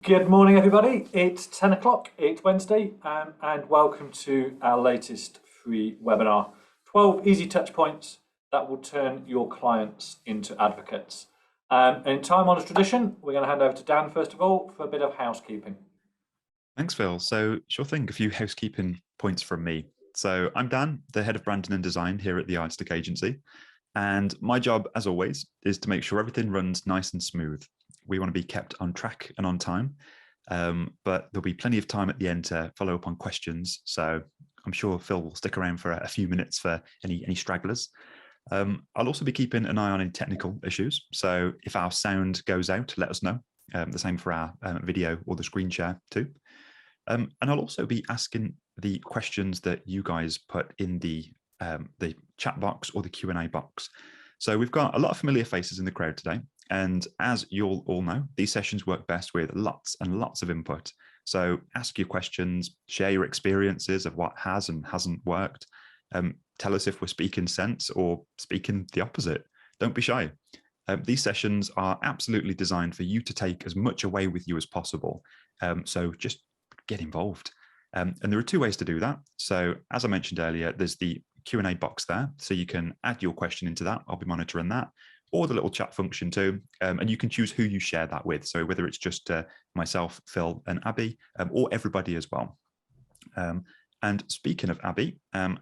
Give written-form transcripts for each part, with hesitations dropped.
Good morning, everybody. It's 10 o'clock, it's Wednesday, and welcome to our latest free webinar 12 easy touch points that will turn your clients into advocates. In time honored tradition, we're going to hand over to Dan first of all for a bit of housekeeping. Thanks, Phil. So, sure thing, a few housekeeping points from me. So, I'm Dan, the head of branding and design here at the Yardstick Agency. And my job, as always, is to make sure everything runs nice and smooth. We want to be kept on track and on time, but there'll be plenty of time at the end to follow up on questions. So I'm sure Phil will stick around for a few minutes for any stragglers. I'll also be keeping an eye on any technical issues. So if our sound goes out, let us know. The same for our video or the screen share too. And I'll also be asking the questions that you guys put in the chat box or the Q&A box. So we've got a lot of familiar faces in the crowd today. And as you'll all know, these sessions work best with lots and lots of input. So ask your questions, share your experiences of what has and hasn't worked. Tell us if we're speaking sense or speaking the opposite. Don't be shy. These sessions are absolutely designed for you to take as much away with you as possible. So just get involved. And there are two ways to do that. So as I mentioned earlier, there's the Q&A box there. So you can add your question into that. I'll be monitoring that. Or the little chat function too. And you can choose who you share that with. So whether it's just myself, Phil and Abby, or everybody as well. And speaking of Abby,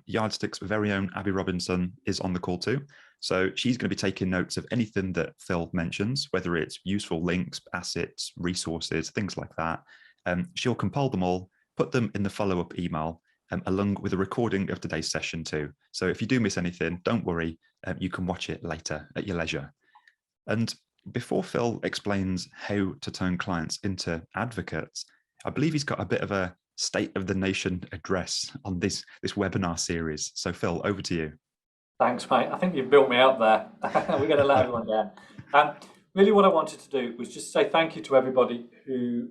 Yardstick's very own Abby Robinson is on the call too. So she's going to be taking notes of anything that Phil mentions, whether it's useful links, assets, resources, things like that. She'll compile them all, put them in the follow-up email, along with a recording of today's session too. So if you do miss anything, don't worry, you can watch it later at your leisure. And before Phil explains how to turn clients into advocates, I believe he's got a bit of a State of the Nation address on this webinar series. So Phil, over to you. Thanks, mate. I think you've built me up there. We're going to let everyone down. Really what I wanted to do was just say thank you to everybody who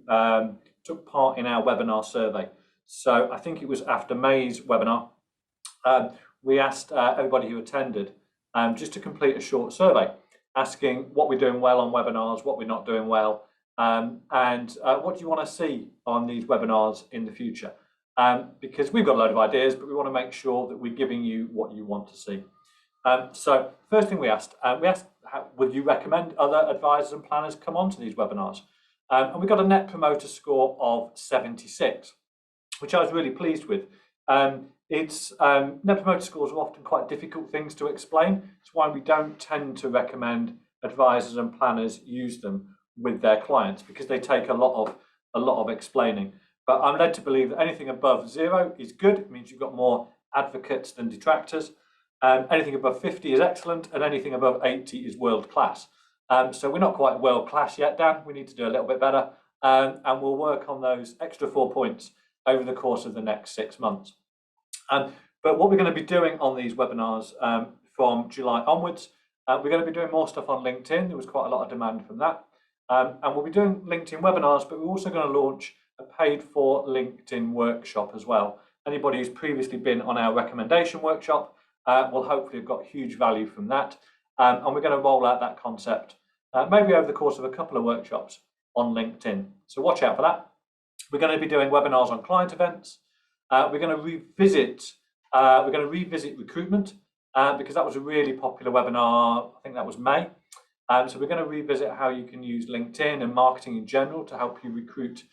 took part in our webinar survey. So I think it was after May's webinar, we asked everybody who attended just to complete a short survey, asking what we're doing well on webinars, what we're not doing well, and what do you want to see on these webinars in the future? Because we've got a load of ideas, but we want to make sure that we're giving you what you want to see. So first thing we asked, would you recommend other advisors and planners come onto these webinars? And we got a net promoter score of 76. Which I was really pleased with. Net promoter scores are often quite difficult things to explain. It's why we don't tend to recommend advisors and planners use them with their clients, because they take a lot of explaining. But I'm led to believe that anything above 0 is good. It means you've got more advocates than detractors. Anything above 50 is excellent, and anything above 80 is world class. So we're not quite world class yet, Dan. We need to do a little bit better, and we'll work on those extra 4 points over the course of the next 6 months. But what we're going to be doing on these webinars from July onwards, we're going to be doing more stuff on LinkedIn. There was quite a lot of demand from that. And we'll be doing LinkedIn webinars, but we're also going to launch a paid for LinkedIn workshop as well. Anybody who's previously been on our recommendation workshop will hopefully have got huge value from that. And we're going to roll out that concept maybe over the course of a couple of workshops on LinkedIn. So watch out for that. We're going to be doing webinars on client events. We're going to revisit recruitment because that was a really popular webinar. I think that was May. So we're going to revisit how you can use LinkedIn and marketing in general to help you recruit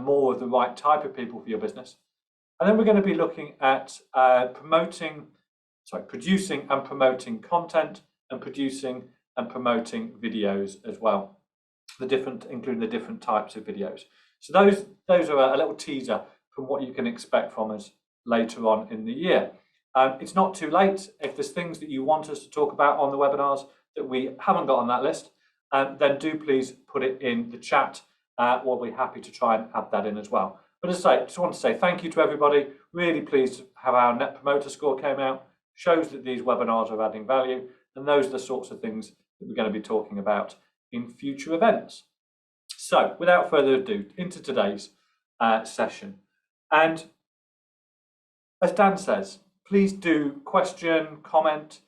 more of the right type of people for your business. And then we're going to be looking at producing and promoting content, and producing and promoting videos as well. Including the different types of videos. So those are a little teaser from what you can expect from us later on in the year. It's not too late. If there's things that you want us to talk about on the webinars that we haven't got on that list, then do please put it in the chat. We'll be happy to try and add that in as well. But as I say, just want to say thank you to everybody. Really pleased to have our net promoter score came out. Shows that these webinars are adding value, and those are the sorts of things that we're going to be talking about in future events. So without further ado, into today's session. And as Dan says, please do question, comment,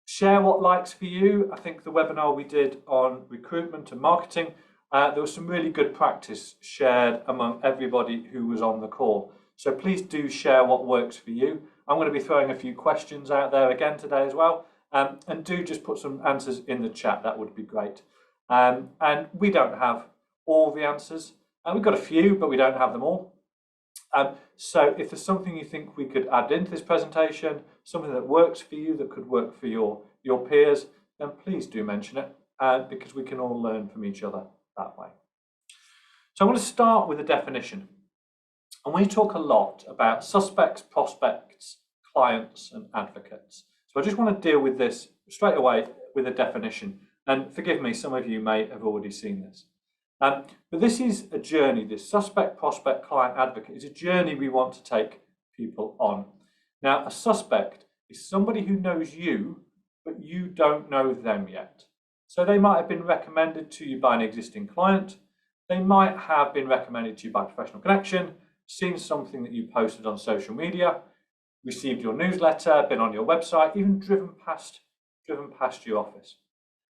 share what likes for you. I think the webinar we did on recruitment and marketing, there was some really good practice shared among everybody who was on the call. So please do share what works for you. I'm going to be throwing a few questions out there again today as well. And do just put some answers in the chat, that would be great. And we don't have all the answers. We've got a few, but we don't have them all. So if there's something you think we could add into this presentation, something that works for you, that could work for your peers, then please do mention it, because we can all learn from each other that way. So I'm going to start with a definition. And we talk a lot about suspects, prospects, clients, and advocates. So I just want to deal with this straight away with a definition. And forgive me, some of you may have already seen this. But this is a journey. This suspect, prospect, client, advocate is a journey we want to take people on. Now, a suspect is somebody who knows you, but you don't know them yet. So they might have been recommended to you by an existing client. They might have been recommended to you by a professional connection, seen something that you posted on social media, received your newsletter, been on your website, even driven past your office.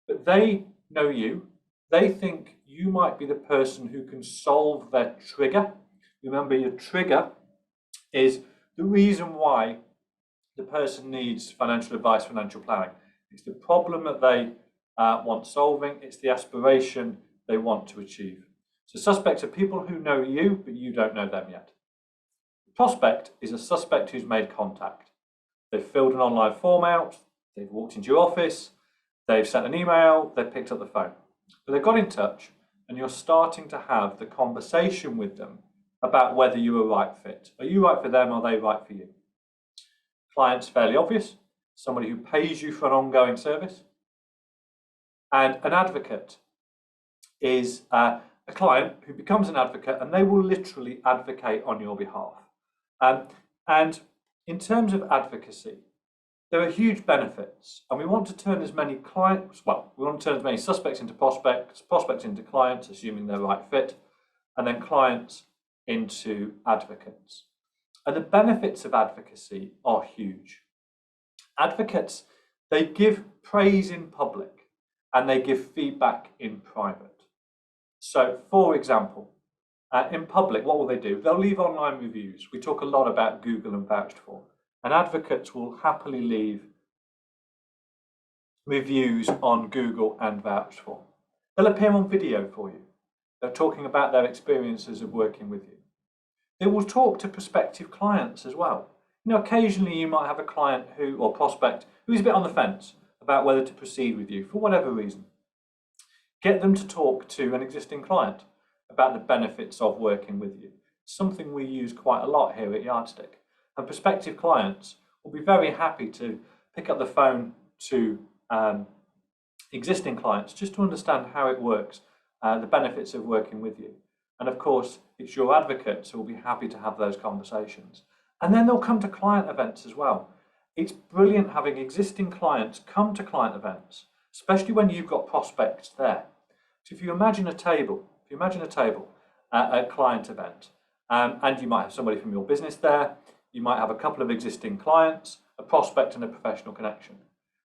But they know you. They think you might be the person who can solve their trigger. Remember, your trigger is the reason why the person needs financial advice, financial planning. It's the problem that they want solving. It's the aspiration they want to achieve. So suspects are people who know you, but you don't know them yet. The prospect is a suspect who's made contact. They've filled an online form out, they've walked into your office, they've sent an email, they've picked up the phone. But they've got in touch, and you're starting to have the conversation with them about whether you're a right fit. Are you right for them, or are they right for you? Client's fairly obvious, somebody who pays you for an ongoing service. And an advocate is a client who becomes an advocate, and they will literally advocate on your behalf. And in terms of advocacy, there are huge benefits, and we want to turn as many clients, well, we want to turn as many suspects into prospects, prospects into clients, assuming they're right fit, and then clients into advocates. And the benefits of advocacy are huge. Advocates, they give praise in public and they give feedback in private. So, for example, in public, what will they do? They'll leave online reviews. We talk a lot about Google and vouched for. And advocates will happily leave reviews on Google and vouched for. They'll appear on video for you. They're talking about their experiences of working with you. They will talk to prospective clients as well. You know, occasionally you might have a client or prospect who is a bit on the fence about whether to proceed with you for whatever reason. Get them to talk to an existing client about the benefits of working with you. Something we use quite a lot here at Yardstick. And prospective clients will be very happy to pick up the phone to existing clients just to understand how it works, the benefits of working with you. And of course, it's your advocates who will be happy to have those conversations. And then they'll come to client events as well. It's brilliant having existing clients come to client events, especially when you've got prospects there. So if you imagine a table at a client event, and you might have somebody from your business there, you might have a couple of existing clients, a prospect and a professional connection.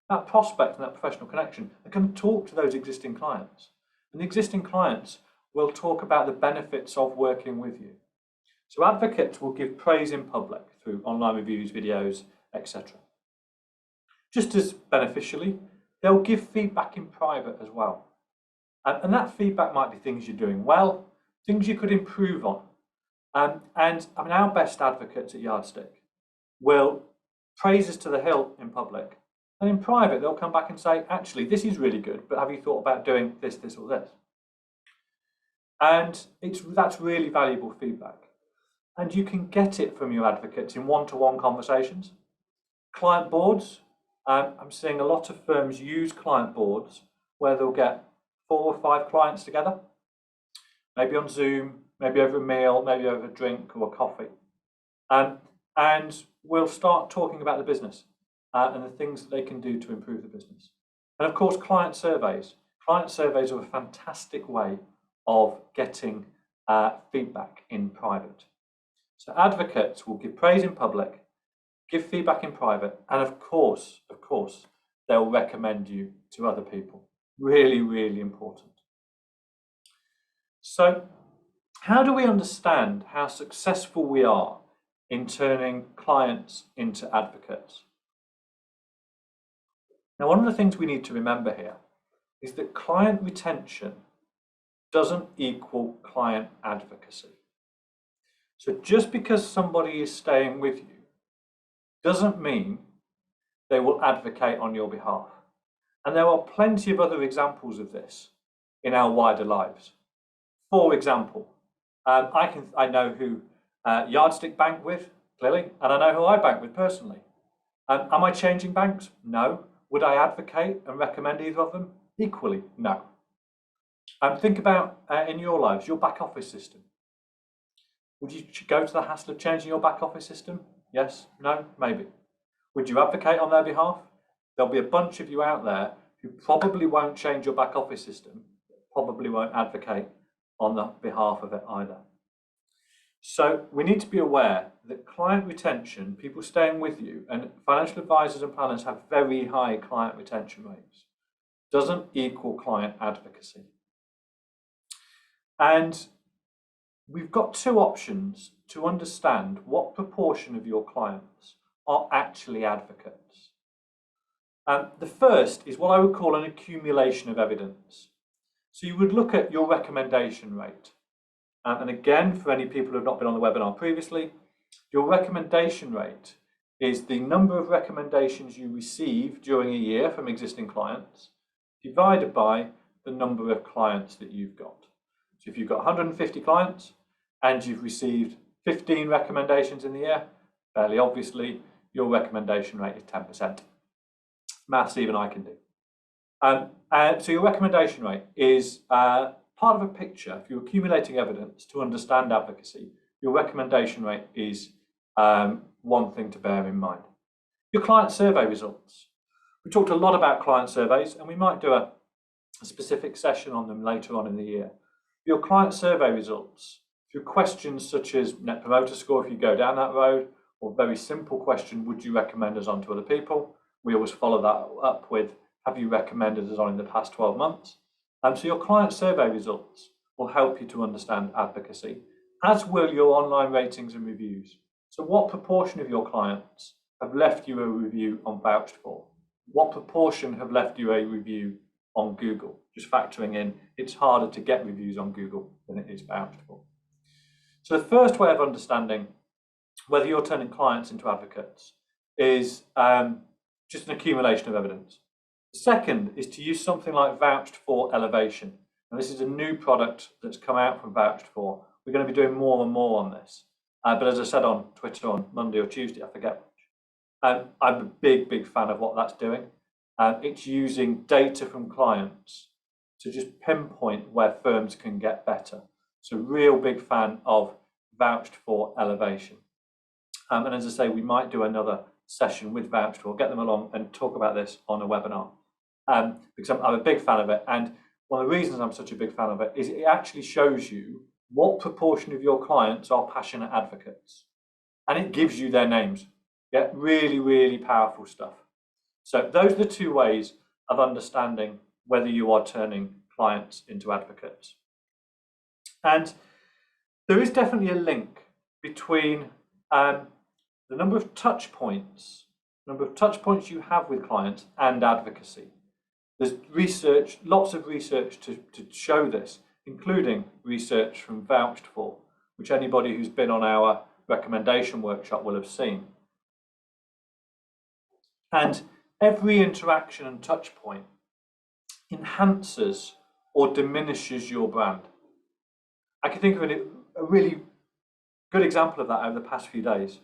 That prospect and that professional connection are going to talk to those existing clients. And the existing clients will talk about the benefits of working with you. So advocates will give praise in public through online reviews, videos, etc. Just as beneficially, they'll give feedback in private as well. And that feedback might be things you're doing well, things you could improve on. And I mean, our best advocates at Yardstick will praise us to the hill in public, and in private they'll come back and say, actually, this is really good, but have you thought about doing this, this, or this? And that's really valuable feedback. And you can get it from your advocates in one-to-one conversations. Client boards, I'm seeing a lot of firms use client boards where they'll get 4 or 5 clients together, maybe on Zoom, maybe over a meal, maybe over a drink or a coffee. And we'll start talking about the business and the things that they can do to improve the business. And of course, client surveys. Client surveys are a fantastic way of getting feedback in private. So advocates will give praise in public, give feedback in private, and of course, they'll recommend you to other people. Really, really important. So how do we understand how successful we are in turning clients into advocates? Now, one of the things we need to remember here is that client retention doesn't equal client advocacy. So just because somebody is staying with you doesn't mean they will advocate on your behalf. And there are plenty of other examples of this in our wider lives. For example, I know who Yardstick bank with, clearly, and I know who I bank with personally. Am I changing banks? No. Would I advocate and recommend either of them? Equally, no. Think about in your lives, your back office system. Would you go to the hassle of changing your back office system? Yes, no, maybe. Would you advocate on their behalf? There'll be a bunch of you out there who probably won't change your back office system, probably won't advocate on the behalf of it either. So we need to be aware that client retention, people staying with you, and financial advisors and planners have very high client retention rates, doesn't equal client advocacy. And we've got two options to understand what proportion of your clients are actually advocates. The first is what I would call an accumulation of evidence. So you would look at your recommendation rate. And again, for any people who have not been on the webinar previously, your recommendation rate is the number of recommendations you receive during a year from existing clients divided by the number of clients that you've got. So if you've got 150 clients and you've received 15 recommendations in the year, fairly obviously your recommendation rate is 10%. Maths even I can do. So your recommendation rate is part of a picture. If you're accumulating evidence to understand advocacy, your recommendation rate is one thing to bear in mind. Your client survey results. We talked a lot about client surveys, and we might do a specific session on them later on in the year. Your client survey results, through questions such as Net Promoter Score, if you go down that road, or very simple question, would you recommend us on to other people? We always follow that up with, have you recommended us on in the past 12 months? So your client survey results will help you to understand advocacy, as will your online ratings and reviews. So what proportion of your clients have left you a review on Vouched For? What proportion have left you a review on Google? Just factoring in, it's harder to get reviews on Google than it is Vouched For. So the first way of understanding whether you're turning clients into advocates is just an accumulation of evidence. The second is to use something like Vouched For Elevation. And this is a new product that's come out from Vouched For. We're going to be doing more and more on this. But as I said on Twitter on Monday or Tuesday, I forget which, I'm a big fan of what that's doing. It's using data from clients to just pinpoint where firms can get better. So real big fan of Vouched For Elevation. And as I say, we might do another session with Vouched For, get them along and talk about this on a webinar. Because I'm a big fan of it. And one of the reasons I'm such a big fan of it is it actually shows you what proportion of your clients are passionate advocates. And it gives you their names. Yeah, really powerful stuff. So those are the two ways of understanding whether you are turning clients into advocates. And there is definitely a link between the number of touch points you have with clients and advocacy. There's research, lots of research to show this, including research from Vouched For, which anybody who's been on our recommendation workshop will have seen. And every interaction and touch point enhances or diminishes your brand. I can think of a really good example of that over the past few days.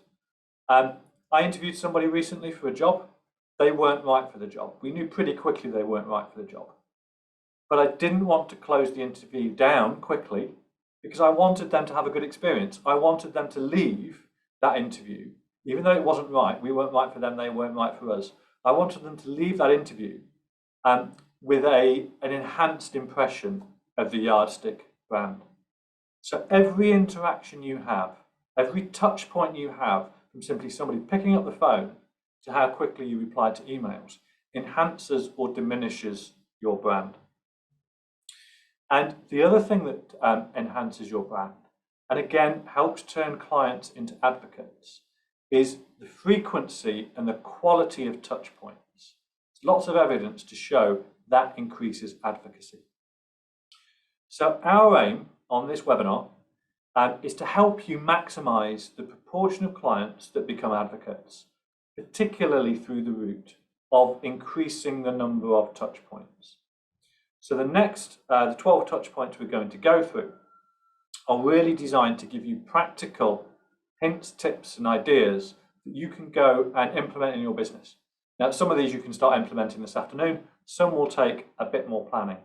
I interviewed somebody recently for a job. They weren't right for the job. We knew pretty quickly they weren't right for the job. But I didn't want to close the interview down quickly because I wanted them to have a good experience. I wanted them to leave that interview, even though it wasn't right. We weren't right for them, they weren't right for us. I wanted them to leave that interview with an enhanced impression of the Yardstick brand. So every interaction you have, every touch point you have, from simply somebody picking up the phone to how quickly you reply to emails, enhances or diminishes your brand. And the other thing that enhances your brand, and again helps turn clients into advocates, is the frequency and the quality of touch points. There's lots of evidence to show that increases advocacy. So our aim on this webinar is to help you maximize the proportion of clients that become advocates, particularly through the route of increasing the number of touch points. So the 12 touch points we're going to go through are really designed to give you practical hints, tips, and ideas that you can go and implement in your business. Now, some of these you can start implementing this afternoon. Some will take a bit more planning.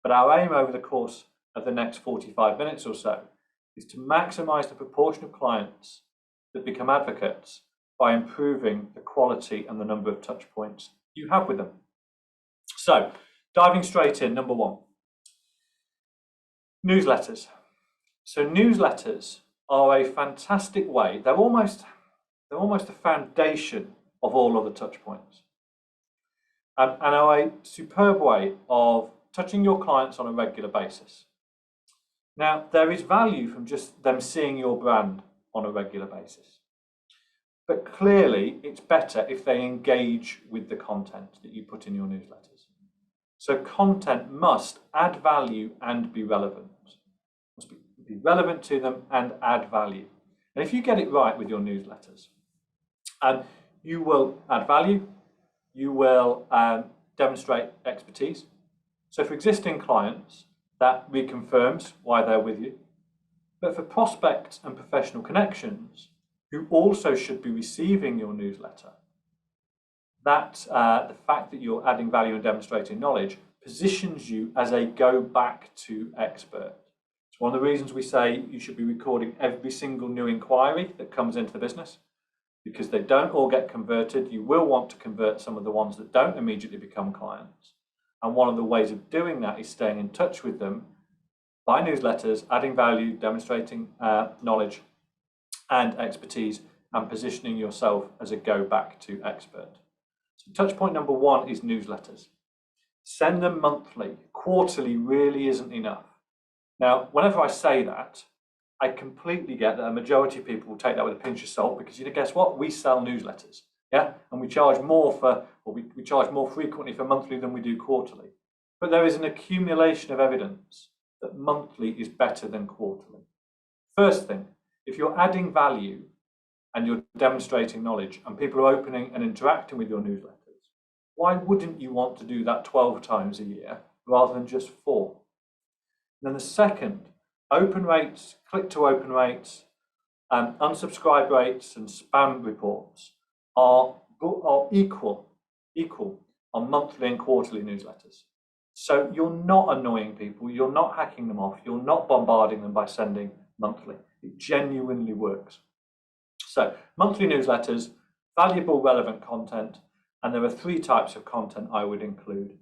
But our aim over the course of the next 45 minutes or so is to maximize the proportion of clients that become advocates by improving the quality and the number of touch points you have with them. So, diving straight in, number one, newsletters. So newsletters are a fantastic way, they're almost the foundation of all other touch points, and are a superb way of touching your clients on a regular basis. Now, there is value from just them seeing your brand on a regular basis, but clearly it's better if they engage with the content that you put in your newsletters. So content must add value and be relevant. Must be relevant to them and add value. And if you get it right with your newsletters, you will add value, you will demonstrate expertise. So for existing clients, that reconfirms why they're with you. But for prospects and professional connections, who also should be receiving your newsletter, that the fact that you're adding value and demonstrating knowledge positions you as a go-back-to expert. It's one of the reasons we say you should be recording every single new inquiry that comes into the business, because they don't all get converted. You will want to convert some of the ones that don't immediately become clients. And one of the ways of doing that is staying in touch with them by newsletters, adding value, demonstrating knowledge and expertise, and positioning yourself as a go-back-to expert. So touch point number one is newsletters. Send them monthly. Quarterly really isn't enough. Now, whenever I say that, I completely get that a majority of people will take that with a pinch of salt, because guess what? We sell newsletters, yeah, and we charge more we charge more frequently for monthly than we do quarterly. But there is an accumulation of evidence that monthly is better than quarterly. First thing, if you're adding value and you're demonstrating knowledge and people are opening and interacting with your newsletters, why wouldn't you want to do that 12 times a year rather than just 4? And then the second, open rates, click to open rates, unsubscribe rates and spam reports are equal on monthly and quarterly newsletters. So you're not annoying people, you're not hacking them off, you're not bombarding them by sending monthly. It genuinely works. So monthly newsletters, valuable, relevant content, and there are 3 types of content I would include.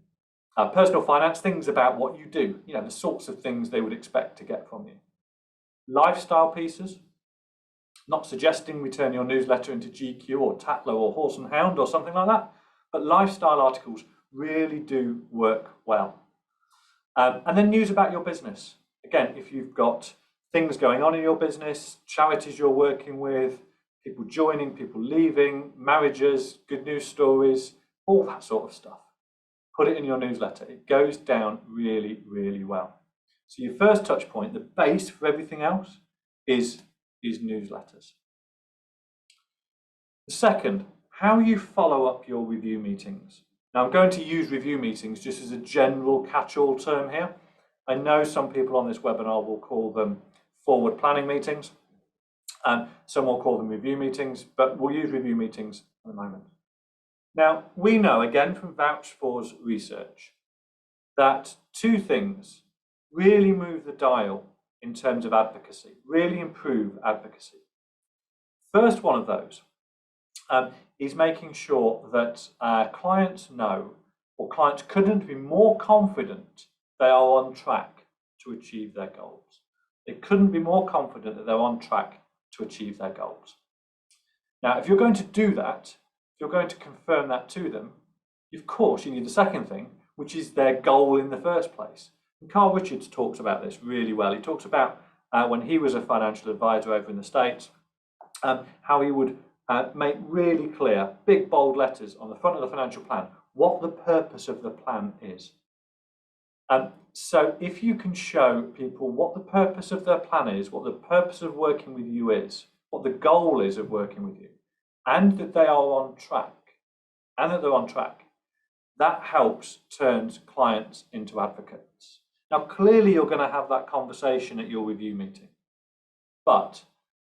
Personal finance, things about what you do, the sorts of things they would expect to get from you. Lifestyle pieces, not suggesting we turn your newsletter into GQ or Tatler or Horse and Hound or something like that, but lifestyle articles really do work well. And then news about your business. Again, if you've got things going on in your business, charities you're working with, people joining, people leaving, marriages, good news stories, all that sort of stuff. Put it in your newsletter. It goes down really, really well. So your first touch point, the base for everything else, is newsletters. The second, how you follow up your review meetings. Now, I'm going to use review meetings just as a general catch-all term here. I know some people on this webinar will call them forward planning meetings, and some will call them review meetings, but we'll use review meetings at the moment. Now, we know, again, from Vouch4's research, that 2 things really move the dial in terms of advocacy, really improve advocacy. First one of those is making sure that clients know, or clients couldn't be more confident they are on track to achieve their goals. They couldn't be more confident that they're on track to achieve their goals. Now, if you're going to do that, if you're going to confirm that to them, of course, you need the second thing, which is their goal in the first place. And Carl Richards talks about this really well. He talks about when he was a financial advisor over in the States, how he would make really clear, big bold letters on the front of the financial plan, what the purpose of the plan is. So if you can show people what the purpose of their plan is, what the purpose of working with you is, what the goal is of working with you, and that they are on track, that helps turn clients into advocates. Now, clearly you're going to have that conversation at your review meeting, but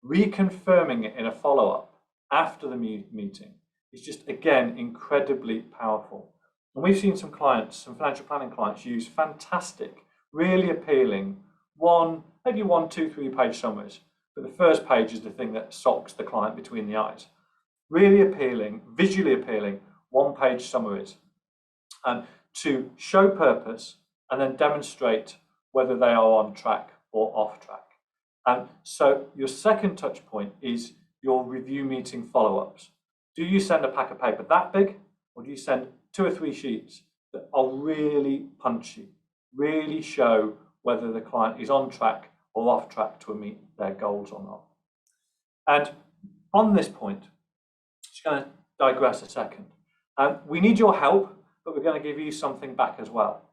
reconfirming it in a follow-up after the meeting is just, again, incredibly powerful. And we've seen some clients, some financial planning clients, use fantastic, really appealing maybe one, two, 3-page summaries. But the first page is the thing that socks the client between the eyes. Really appealing, visually appealing, 1-page summaries to show purpose and then demonstrate whether they are on track or off track. So your second touch point is your review meeting follow-ups. Do you send a pack of paper that big, or do you send 2 or 3 sheets that are really punchy, really show whether the client is on track or off track to meet their goals or not? And on this point, just going to digress a second. We need your help, but we're going to give you something back as well.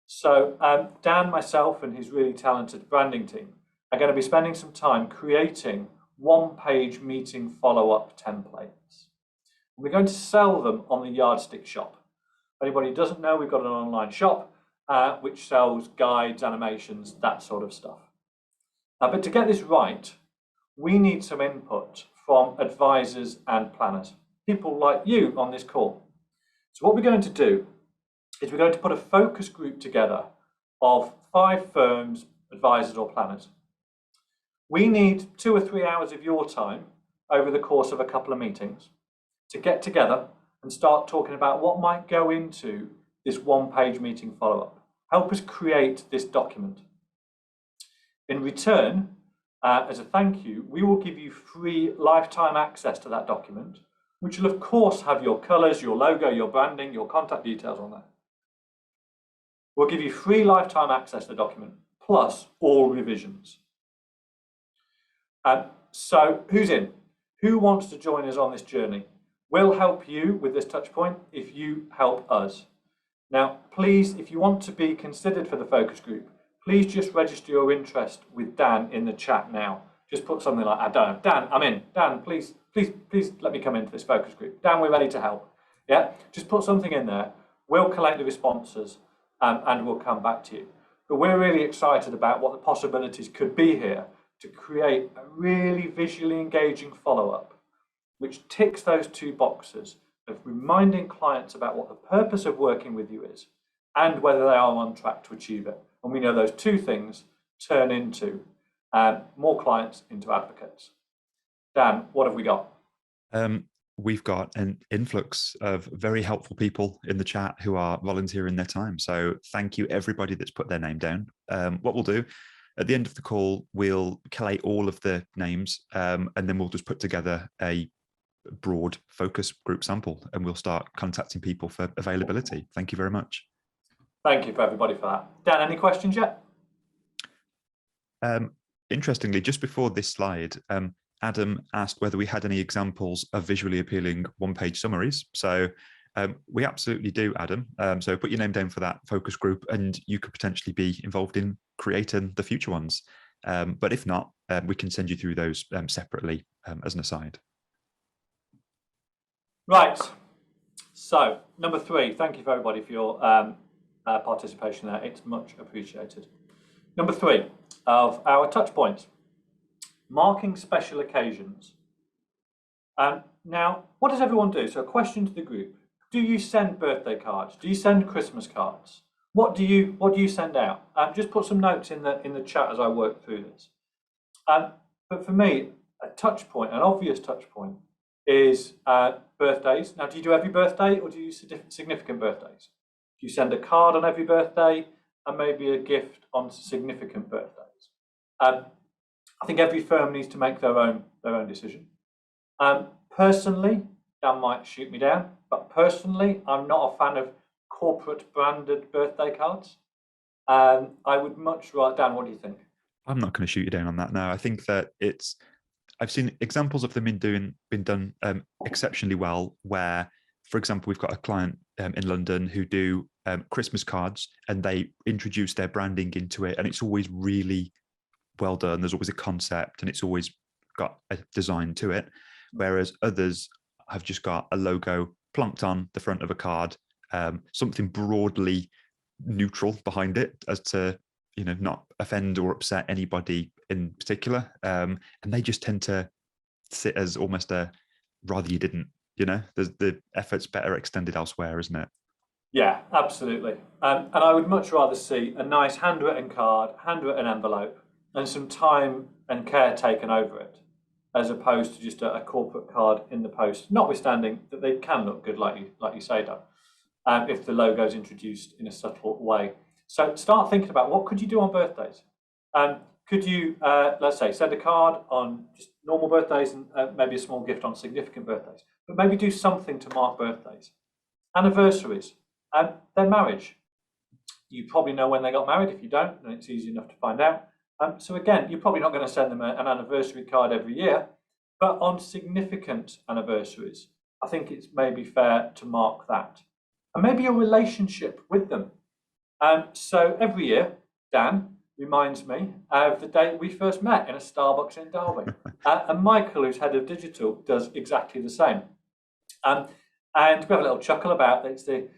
So Dan, myself, and his really talented branding team are going to be spending some time creating 1-page meeting follow-up templates. We're going to sell them on the Yardstick shop. If anybody doesn't know, we've got an online shop which sells guides, animations, that sort of stuff. But to get this right, we need some input from advisors and planners, people like you on this call. So what we're going to do is we're going to put a focus group together of 5 firms, advisors or planners. We need 2 or 3 hours of your time over the course of a couple of meetings to get together and start talking about what might go into this 1-page meeting follow-up. Help us create this document. In return, as a thank you, we will give you free lifetime access to that document, which will of course have your colours, your logo, your branding, your contact details on there. We'll give you free lifetime access to the document, plus all revisions. So who's in? Who wants to join us on this journey? We'll help you with this touch point if you help us. Now, please, if you want to be considered for the focus group, please just register your interest with Dan in the chat now. Just put something like, I don't know, Dan, I'm in. Dan, please let me come into this focus group. Dan, we're ready to help. Yeah, just put something in there. We'll collect the responses and we'll come back to you. But we're really excited about what the possibilities could be here to create a really visually engaging follow-up, which ticks those 2 boxes of reminding clients about what the purpose of working with you is and whether they are on track to achieve it. And we know those 2 things turn into more clients into advocates. Dan, what have we got? We've got an influx of very helpful people in the chat who are volunteering their time. So thank you, everybody that's put their name down. What we'll do at the end of the call, we'll collate all of the names and then we'll just put together a broad focus group sample and we'll start contacting people for availability. Thank you very much. Thank you for everybody for that. Dan, any questions yet? Interestingly, just before this slide, Adam asked whether we had any examples of visually appealing 1-page summaries. So we absolutely do, Adam. So put your name down for that focus group and you could potentially be involved in creating the future ones. But if not, we can send you through those separately as an aside. Right. So number 3, thank you for everybody for your participation there. It's much appreciated. Number 3 of our touch points, marking special occasions. Now, what does everyone do? So a question to the group. Do you send birthday cards? Do you send Christmas cards? What do you send out? Just put some notes in the chat as I work through this. But for me, a touch point, an obvious touch point, is birthdays. Now, do you do every birthday or do you do significant birthdays? Do you send a card on every birthday and maybe a gift on significant birthdays? I think every firm needs to make their own decision. Personally, Dan might shoot me down, but personally, I'm not a fan of corporate branded birthday cards. I would much rather, Dan, what do you think? I'm not going to shoot you down on that now. I think that I've seen examples of them been done exceptionally well. Where, for example, we've got a client in London who do Christmas cards, and they introduce their branding into it, and it's always really well done. There's always a concept, and it's always got a design to it. Whereas others have just got a logo plunked on the front of a card, something broadly neutral behind it, as to not offend or upset anybody in particular, and they just tend to sit as almost a rather you didn't. The effort's better extended elsewhere, isn't it? Yeah, absolutely. And I would much rather see a nice handwritten card, handwritten envelope, and some time and care taken over it, as opposed to just a corporate card in the post. Notwithstanding that they can look good, like you say, Dan, if the logo is introduced in a subtle way. So start thinking about what could you do on birthdays. Could you, let's say, send a card on just normal birthdays and maybe a small gift on significant birthdays, but maybe do something to mark birthdays, anniversaries, their marriage. You probably know when they got married. If you don't, then it's easy enough to find out. So again, you're probably not going to send them an anniversary card every year, but on significant anniversaries, I think it's maybe fair to mark that. And maybe a relationship with them. So every year, Dan reminds me of the day we first met in a Starbucks in Derby. And Michael, who's head of digital, does exactly the same. And we have a little chuckle about it's the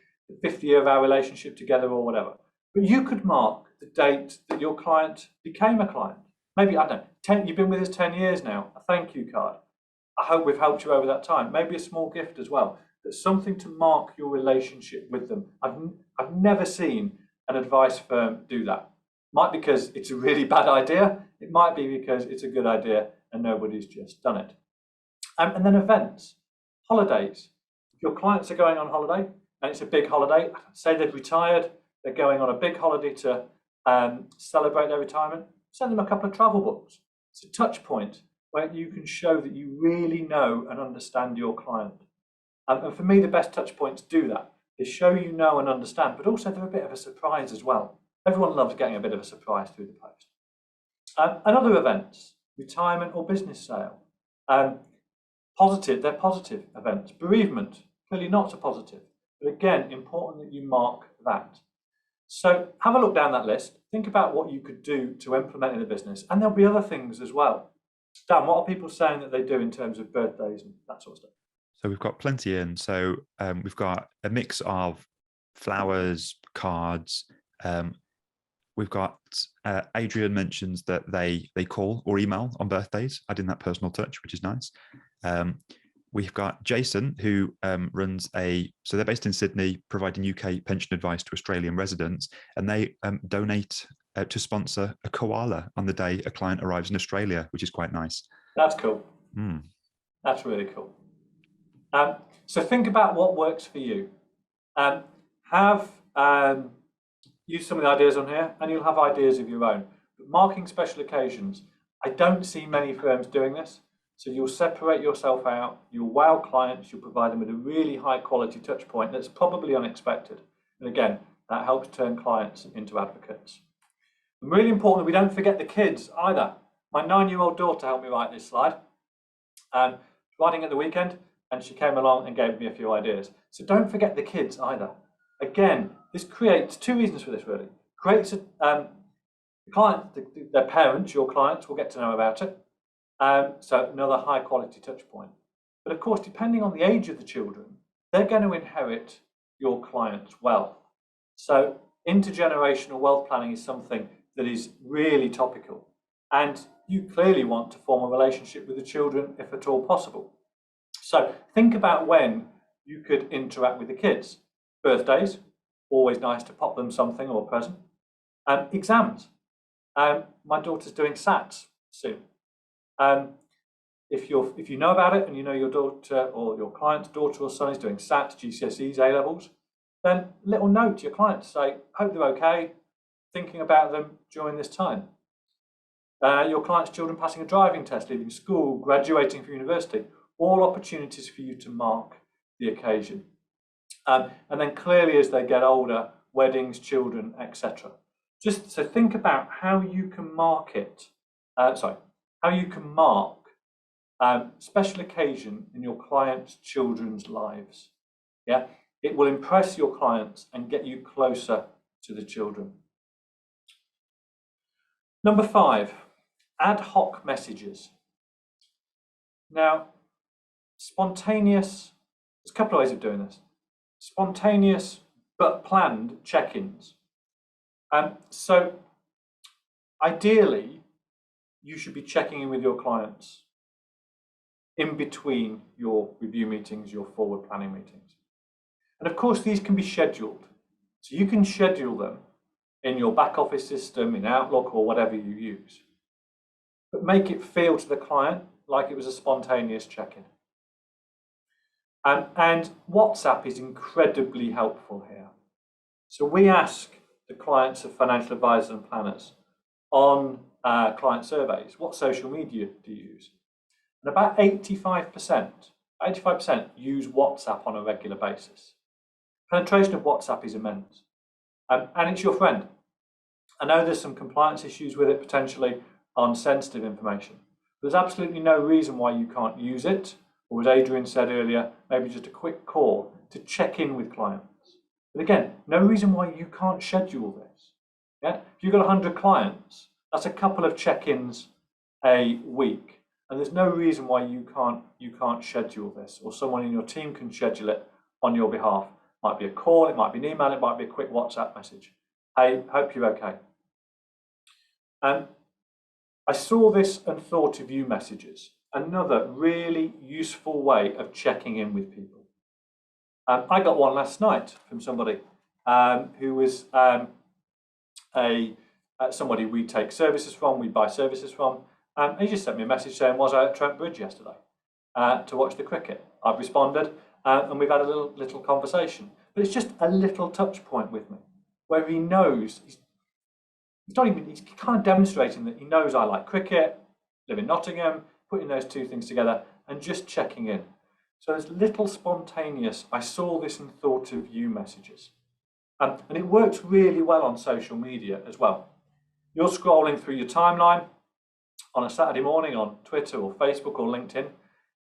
50th year of our relationship together or whatever. But you could mark the date that your client became a client. Maybe, I don't know, you've been with us 10 years now, a thank you card. I hope we've helped you over that time. Maybe a small gift as well. There's something to mark your relationship with them. I've never seen an advice firm do that. Might be because it's a really bad idea. It might be because it's a good idea and nobody's just done it. And then events, holidays. If your clients are going on holiday and it's a big holiday, say they've retired, they're going on a big holiday to celebrate their retirement, send them a couple of travel books. It's a touch point where you can show that you really know and understand your client. And for me, the best touch points do that. They show you know and understand, but also they're a bit of a surprise as well. Everyone loves getting a bit of a surprise through the post. And other events, retirement or business sale. They're positive events. Bereavement, clearly not so positive. But again, important that you mark that. So have a look down that list. Think about what you could do to implement in the business. And there'll be other things as well. Dan, what are people saying that they do in terms of birthdays and that sort of stuff? So we've got plenty in. So we've got a mix of flowers, cards. We've got Adrian mentions that they call or email on birthdays, adding that personal touch, which is nice. We've got Jason, who runs so they're based in Sydney, providing UK pension advice to Australian residents, and they donate to sponsor a koala on the day a client arrives in Australia, which is quite nice. That's cool. That's really cool. So think about what works for you. Use some of the ideas on here, and you'll have ideas of your own. But marking special occasions, I don't see many firms doing this. So you'll separate yourself out, you'll wow clients, you'll provide them with a really high quality touch point that's probably unexpected. And again, that helps turn clients into advocates. And really important that we don't forget the kids either. My 9-year-old daughter helped me write this slide. Writing at the weekend, and she came along and gave me a few ideas. So don't forget the kids either. Again, this creates two reasons for this really. Creates the client, their parents, your clients, will get to know about it. So another high quality touch point. But of course, depending on the age of the children, they're going to inherit your client's wealth. So intergenerational wealth planning is something that is really topical. And you clearly want to form a relationship with the children if at all possible. So think about when you could interact with the kids. Birthdays, always nice to pop them something or a present. Exams. My daughter's doing SATs soon. If you know about it and you know your daughter or your client's daughter or son is doing SATs, GCSEs, A-levels, then little note to your client to say, hope they're okay, thinking about them during this time. Your client's children passing a driving test, leaving school, graduating from university, all opportunities for you to mark the occasion. And then clearly as they get older, weddings, children, etc. just so think about how you can market, how you can mark special occasion in your clients' children's lives. Yeah, it will impress your clients and get you closer to the children. Number 5, ad hoc messages. Now, spontaneous, there's a couple of ways of doing this. Spontaneous but planned check-ins. So ideally, you should be checking in with your clients in between your review meetings, your forward planning meetings. And of course, these can be scheduled. So you can schedule them in your back office system, in Outlook, or whatever you use. But make it feel to the client like it was a spontaneous check-in. And WhatsApp is incredibly helpful here. So we ask the clients of financial advisors and planners on client surveys, what social media do you use? And about 85% use WhatsApp on a regular basis. Penetration of WhatsApp is immense. And it's your friend. I know there's some compliance issues with it potentially on sensitive information. There's absolutely no reason why you can't use it, or as Adrian said earlier, maybe just a quick call to check in with clients. But again, no reason why you can't schedule this. Yeah? If you've got 100 clients, that's a couple of check-ins a week. And there's no reason why you can't schedule this, or someone in your team can schedule it on your behalf. It might be a call, it might be an email, it might be a quick WhatsApp message. Hey, hope you're okay. I saw this and thought of you messages. Another really useful way of checking in with people. I got one last night from somebody who was somebody we take services from, we buy services from. He just sent me a message saying, was I at Trent Bridge yesterday to watch the cricket? I've responded and we've had a little conversation. But it's just a little touch point with me where he knows, he's kind of demonstrating that he knows I like cricket, live in Nottingham, putting those two things together and just checking in. So there's little spontaneous, I saw this and thought of you messages. And it works really well on social media as well. You're scrolling through your timeline on a Saturday morning on Twitter or Facebook or LinkedIn,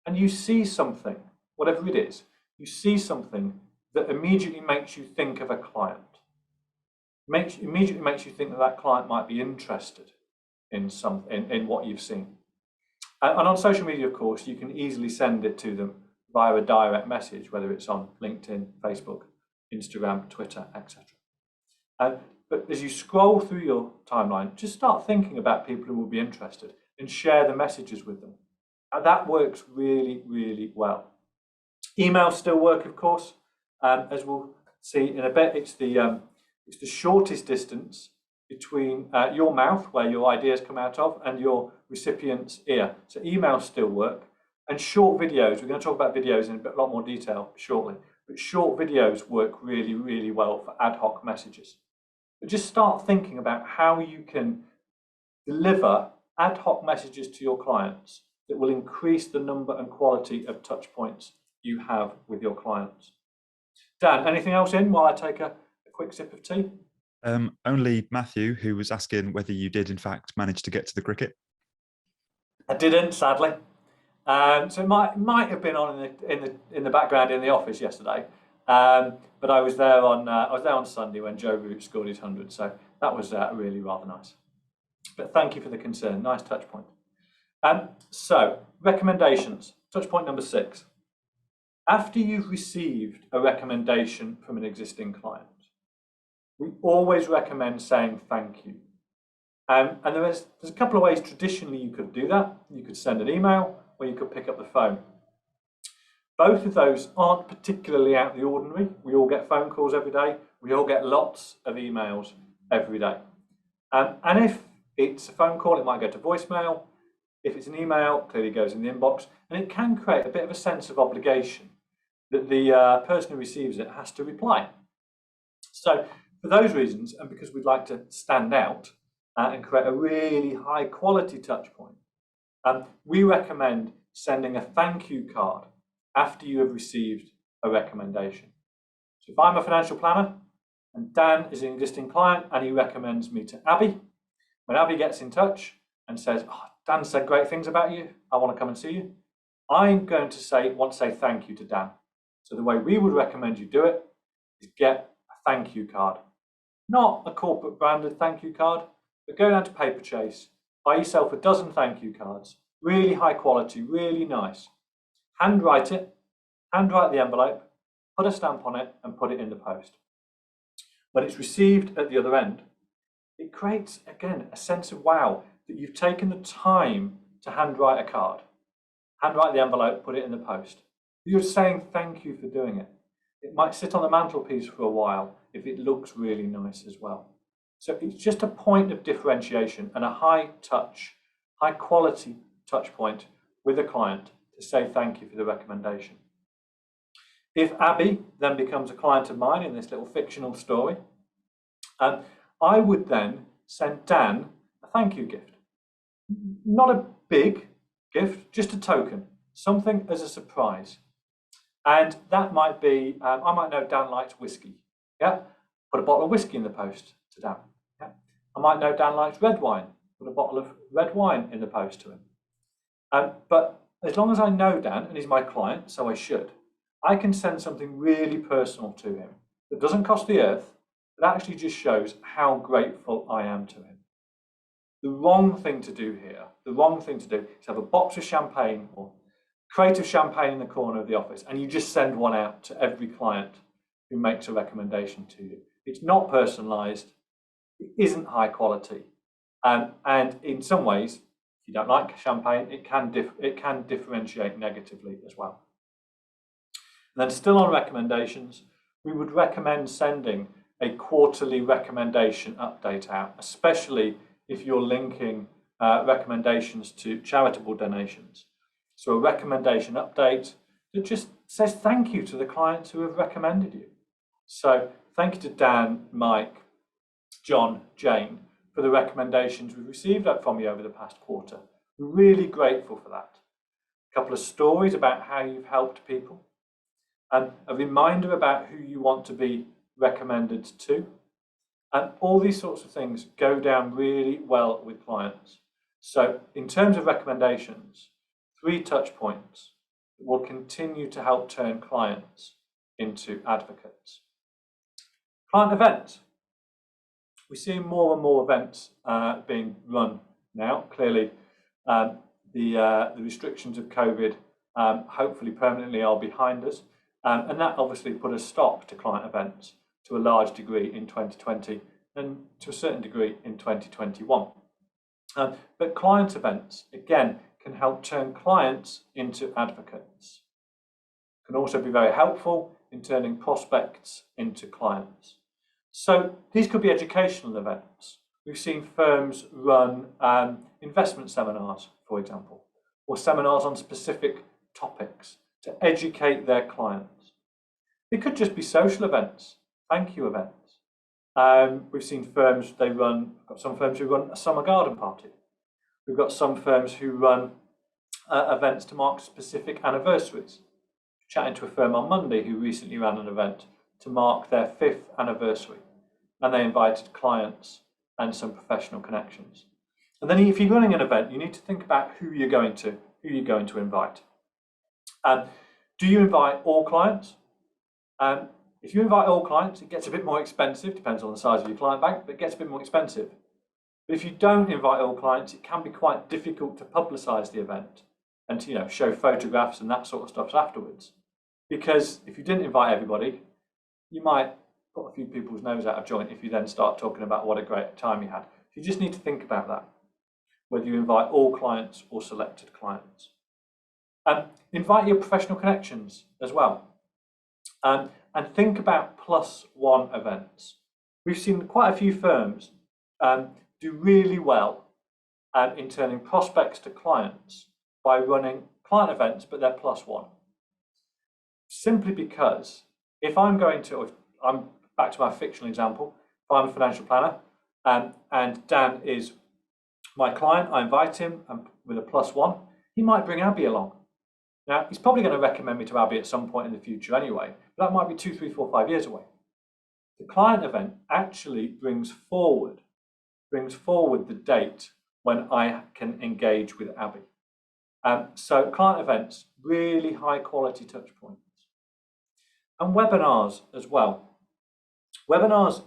and you see something, whatever it is, you see something that immediately makes you think of a client. Immediately makes you think that that client might be interested in what you've seen. And on social media, of course, you can easily send it to them via a direct message, whether it's on LinkedIn, Facebook, Instagram, Twitter, etc. But as you scroll through your timeline, just start thinking about people who will be interested and share the messages with them. And that works really, really well. Emails still work, of course. As we'll see in a bit, it's the shortest distance between your mouth, where your ideas come out of, and your recipient's ear. So emails still work. And short videos, we're going to talk about videos in a lot more detail shortly, but short videos work really, really well for ad hoc messages. But just start thinking about how you can deliver ad hoc messages to your clients that will increase the number and quality of touch points you have with your clients. Dan, anything else in while I take a quick sip of tea? Only Matthew, who was asking whether you did in fact manage to get to the cricket. I didn't, sadly. So it might have been on in the background in the office yesterday, but I was there on Sunday when Joe Root scored his 100, so that was really rather nice. But thank you for the concern. Nice touch point. So recommendations. Touch point number 6. After you've received a recommendation from an existing client, we always recommend saying thank you. And there's a couple of ways traditionally you could do that. You could send an email, or you could pick up the phone. Both of those aren't particularly out of the ordinary. We all get phone calls every day. We all get lots of emails every day. And if it's a phone call, it might go to voicemail. If it's an email, clearly goes in the inbox. And it can create a bit of a sense of obligation that the person who receives it has to reply. So for those reasons, and because we'd like to stand out and create a really high quality touch point, we recommend sending a thank you card after you have received a recommendation. So if I'm a financial planner, And Dan is an existing client and he recommends me to Abby. When Abby gets in touch and says, oh, Dan said great things about you, I want to come and see you, I'm going to want to say thank you to Dan. So the way we would recommend you do it is get a thank you card. Not a corporate branded thank you card, but go down to Paperchase, buy yourself a dozen thank you cards, really high quality, really nice. Handwrite it, handwrite the envelope, put a stamp on it and put it in the post. When it's received at the other end, it creates, again, a sense of wow, that you've taken the time to handwrite a card, handwrite the envelope, put it in the post. You're saying thank you for doing it. It might sit on the mantelpiece for a while if it looks really nice as well. So it's just a point of differentiation and a high touch, high quality touch point with a client to say thank you for the recommendation. If Abby then becomes a client of mine in this little fictional story, I would then send Dan a thank you gift. Not a big gift, just a token, something as a surprise. And that might be, I might know Dan likes whiskey. Yeah, put a bottle of whiskey in the post to Dan. Yeah, I might know Dan likes red wine. Put a bottle of red wine in the post to him. But as long as I know Dan and he's my client, so I should, I can send something really personal to him that doesn't cost the earth, but actually just shows how grateful I am to him. The wrong thing to do here, is have a box of champagne or crate of champagne in the corner of the office and you just send one out to every client who makes a recommendation to you. It's not personalized, it isn't high quality, and in some ways, if you don't like champagne, it can differentiate negatively as well. And then still on recommendations, we would recommend sending a quarterly recommendation update out, especially if you're linking recommendations to charitable donations. So a recommendation update that just says thank you to the clients who have recommended you. So thank you to Dan, Mike, John, Jane for the recommendations we've received from you over the past quarter. We're really grateful for that. A couple of stories about how you've helped people, and a reminder about who you want to be recommended to. And all these sorts of things go down really well with clients. So in terms of recommendations, 3 touch points will continue to help turn clients into advocates. Client events. We're seeing more and more events being run now. Clearly, the restrictions of COVID hopefully permanently are behind us. And that obviously put a stop to client events to a large degree in 2020 and to a certain degree in 2021. But client events, again, can help turn clients into advocates. Can also be very helpful in turning prospects into clients. So these could be educational events. We've seen firms run investment seminars, for example, or seminars on specific topics to educate their clients. It could just be social events, thank you events. We've seen firms, we've got some firms who run a summer garden party. We've got some firms who run events to mark specific anniversaries. Chatting to a firm on Monday who recently ran an event to mark their 5th anniversary, and they invited clients and some professional connections. And then if you're running an event, you need to think about who you're going to invite. Do you invite all clients? If you invite all clients, it gets a bit more expensive, depends on the size of your client bank, but it gets a bit more expensive. But if you don't invite all clients, it can be quite difficult to publicise the event and to show photographs and that sort of stuff afterwards. Because if you didn't invite everybody, you might put a few people's nose out of joint if you then start talking about what a great time you had. You just need to think about that, whether you invite all clients or selected clients. Invite your professional connections as well. And think about +1 events. We've seen quite a few firms do really well in turning prospects to clients by running client events, but they're +1. Simply because if I'm back to my fictional example, if I'm a financial planner and Dan is my client, I invite him with a +1, he might bring Abby along. Now, he's probably going to recommend me to Abby at some point in the future anyway, but that might be 2, 3, 4, 5 years away. The client event actually brings forward the date when I can engage with Abby. So client events, really high quality touch points. And webinars as well. Webinars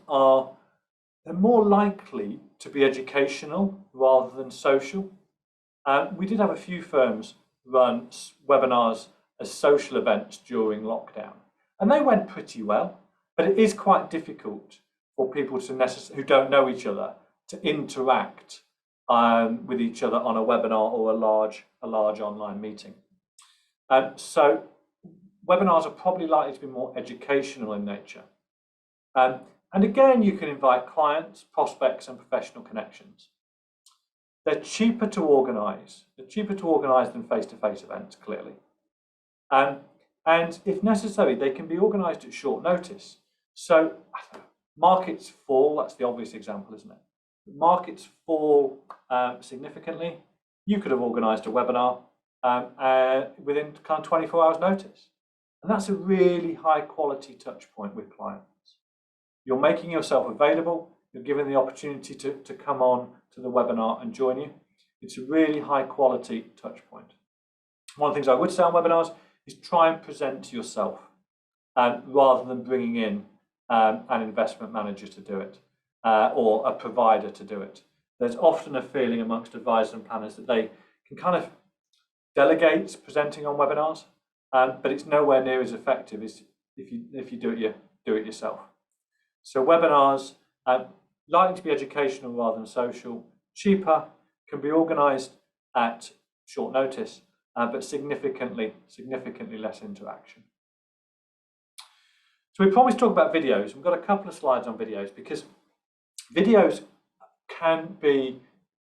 they're more likely to be educational rather than social. We did have a few firms run webinars as social events during lockdown, and they went pretty well, but it is quite difficult for people who don't know each other to interact with each other on a webinar or a large online meeting. So webinars are probably likely to be more educational in nature. And again, you can invite clients, prospects, and professional connections. They're cheaper to organise. They're cheaper to organise than face-to-face events, clearly. And if necessary, they can be organised at short notice. So markets fall, that's the obvious example, isn't it? Markets fall significantly. You could have organised a webinar within kind of 24 hours notice. And that's a really high quality touch point with clients. You're making yourself available, you're given the opportunity to come on to the webinar and join you. It's a really high quality touch point. One of the things I would say on webinars is try and present yourself rather than bringing in an investment manager to do it or a provider to do it. There's often a feeling amongst advisors and planners that they can kind of delegate presenting on webinars, but it's nowhere near as effective as if you do it yourself. So webinars likely to be educational rather than social, cheaper, can be organised at short notice, but significantly less interaction. So we promised to talk about videos. We've got a couple of slides on videos because videos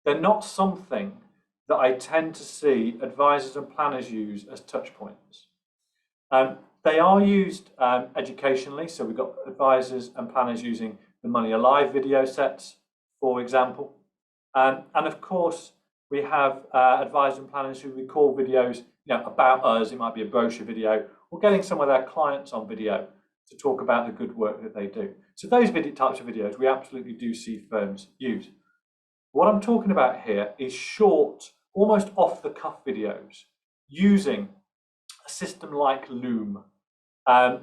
they're not something that I tend to see advisors and planners use as touch points. They are used educationally, so we've got advisors and planners using the Money Alive video sets, for example. And of course, we have advisors and planners who record videos about us. It might be a brochure video, or getting some of their clients on video to talk about the good work that they do. So those types of videos we absolutely do see firms use. What I'm talking about here is short, almost off-the-cuff videos using a system like Loom.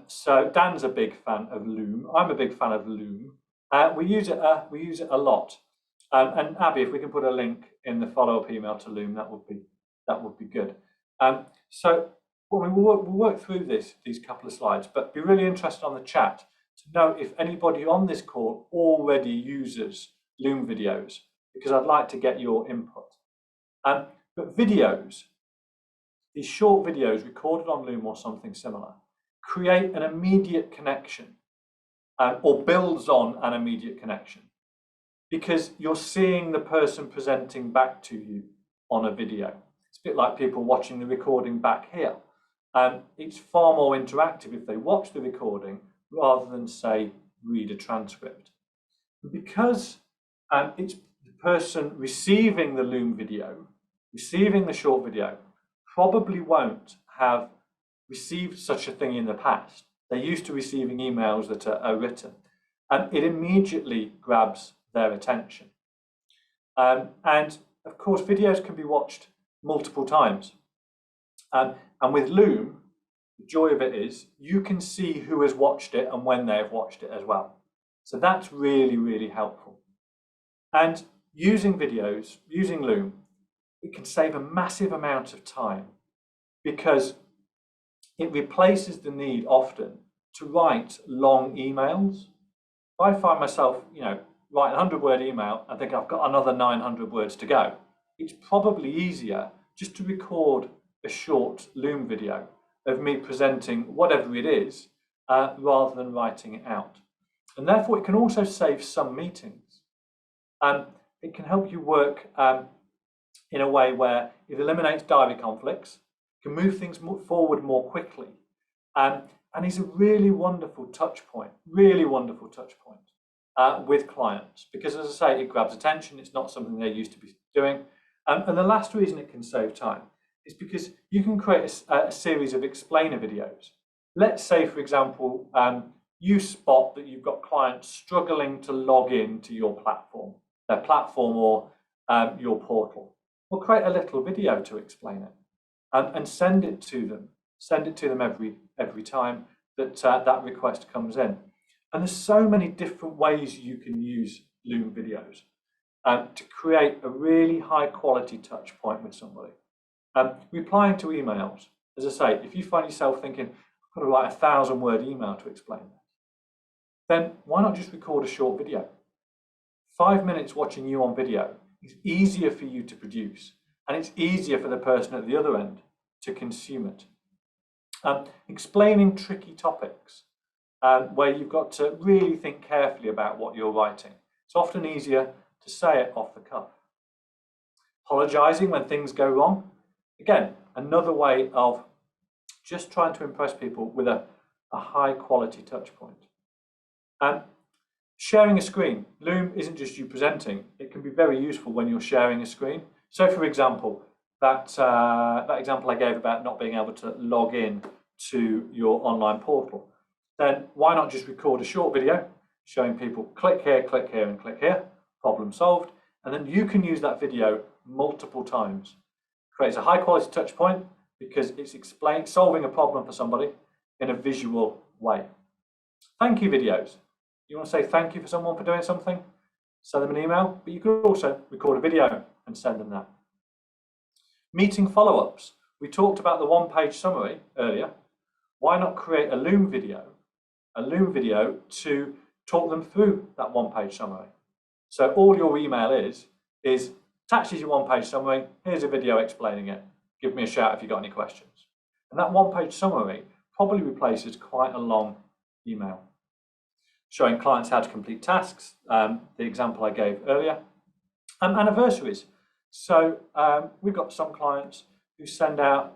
So Dan's a big fan of Loom. I'm a big fan of Loom. We use it a lot. And Abby, if we can put a link in the follow-up email to Loom, that would be good. So we'll work through these couple of slides, but be really interested on the chat to know if anybody on this call already uses Loom videos, because I'd like to get your input. But videos, these short videos recorded on Loom or something similar, create an immediate connection or builds on an immediate connection because you're seeing the person presenting back to you on a video. It's a bit like people watching the recording back here. It's far more interactive if they watch the recording rather than, say, read a transcript. Because it's the person receiving the Loom video, receiving the short video, probably won't have received such a thing in the past. They're used to receiving emails that are written, and it immediately grabs their attention. And of course, videos can be watched multiple times. And with Loom, the joy of it is you can see who has watched it and when they have watched it as well. So that's really, really helpful. And using videos, using Loom, it can save a massive amount of time because it replaces the need often to write long emails. If I find myself, write a 100-word email and think I've got another 900 words to go, it's probably easier just to record a short Loom video of me presenting whatever it is rather than writing it out. And therefore, it can also save some meetings. It can help you work in a way where it eliminates diary conflicts, can move things forward more quickly, and is a really wonderful touch point with clients because, as I say, it grabs attention. It's not something they're used to be doing. And the last reason it can save time is because you can create a series of explainer videos. Let's say, for example, you spot that you've got clients struggling to log in to your platform, their platform or your portal. We'll create a little video to explain it and send it to them. Send it to them every time that that request comes in. And there's so many different ways you can use Loom videos to create a really high quality touch point with somebody. Replying to emails, as I say, if you find yourself thinking, I've got to write a 1,000-word email to explain this, then why not just record a short video? 5 minutes watching you on video is easier for you to produce, and it's easier for the person at the other end to consume it. Explaining tricky topics where you've got to really think carefully about what you're writing. It's often easier to say it off the cuff. Apologising when things go wrong. Again, another way of just trying to impress people with a high quality touch point. Sharing a screen. Loom isn't just you presenting. It can be very useful when you're sharing a screen. So for example, that example I gave about not being able to log in to your online portal, then why not just record a short video showing people click here, and click here, problem solved, and then you can use that video multiple times. Creates a high quality touch point because it's solving a problem for somebody in a visual way. Thank you videos. You want to say thank you for someone for doing something? Send them an email, but you could also record a video and send them that. Meeting follow-ups. We talked about the one-page summary earlier. Why not create a Loom video to talk them through that one-page summary? So all your email is attached as your one-page summary, here's a video explaining it. Give me a shout if you've got any questions. And that one-page summary probably replaces quite a long email. Showing clients how to complete tasks, the example I gave earlier. Anniversaries. So we've got some clients who send out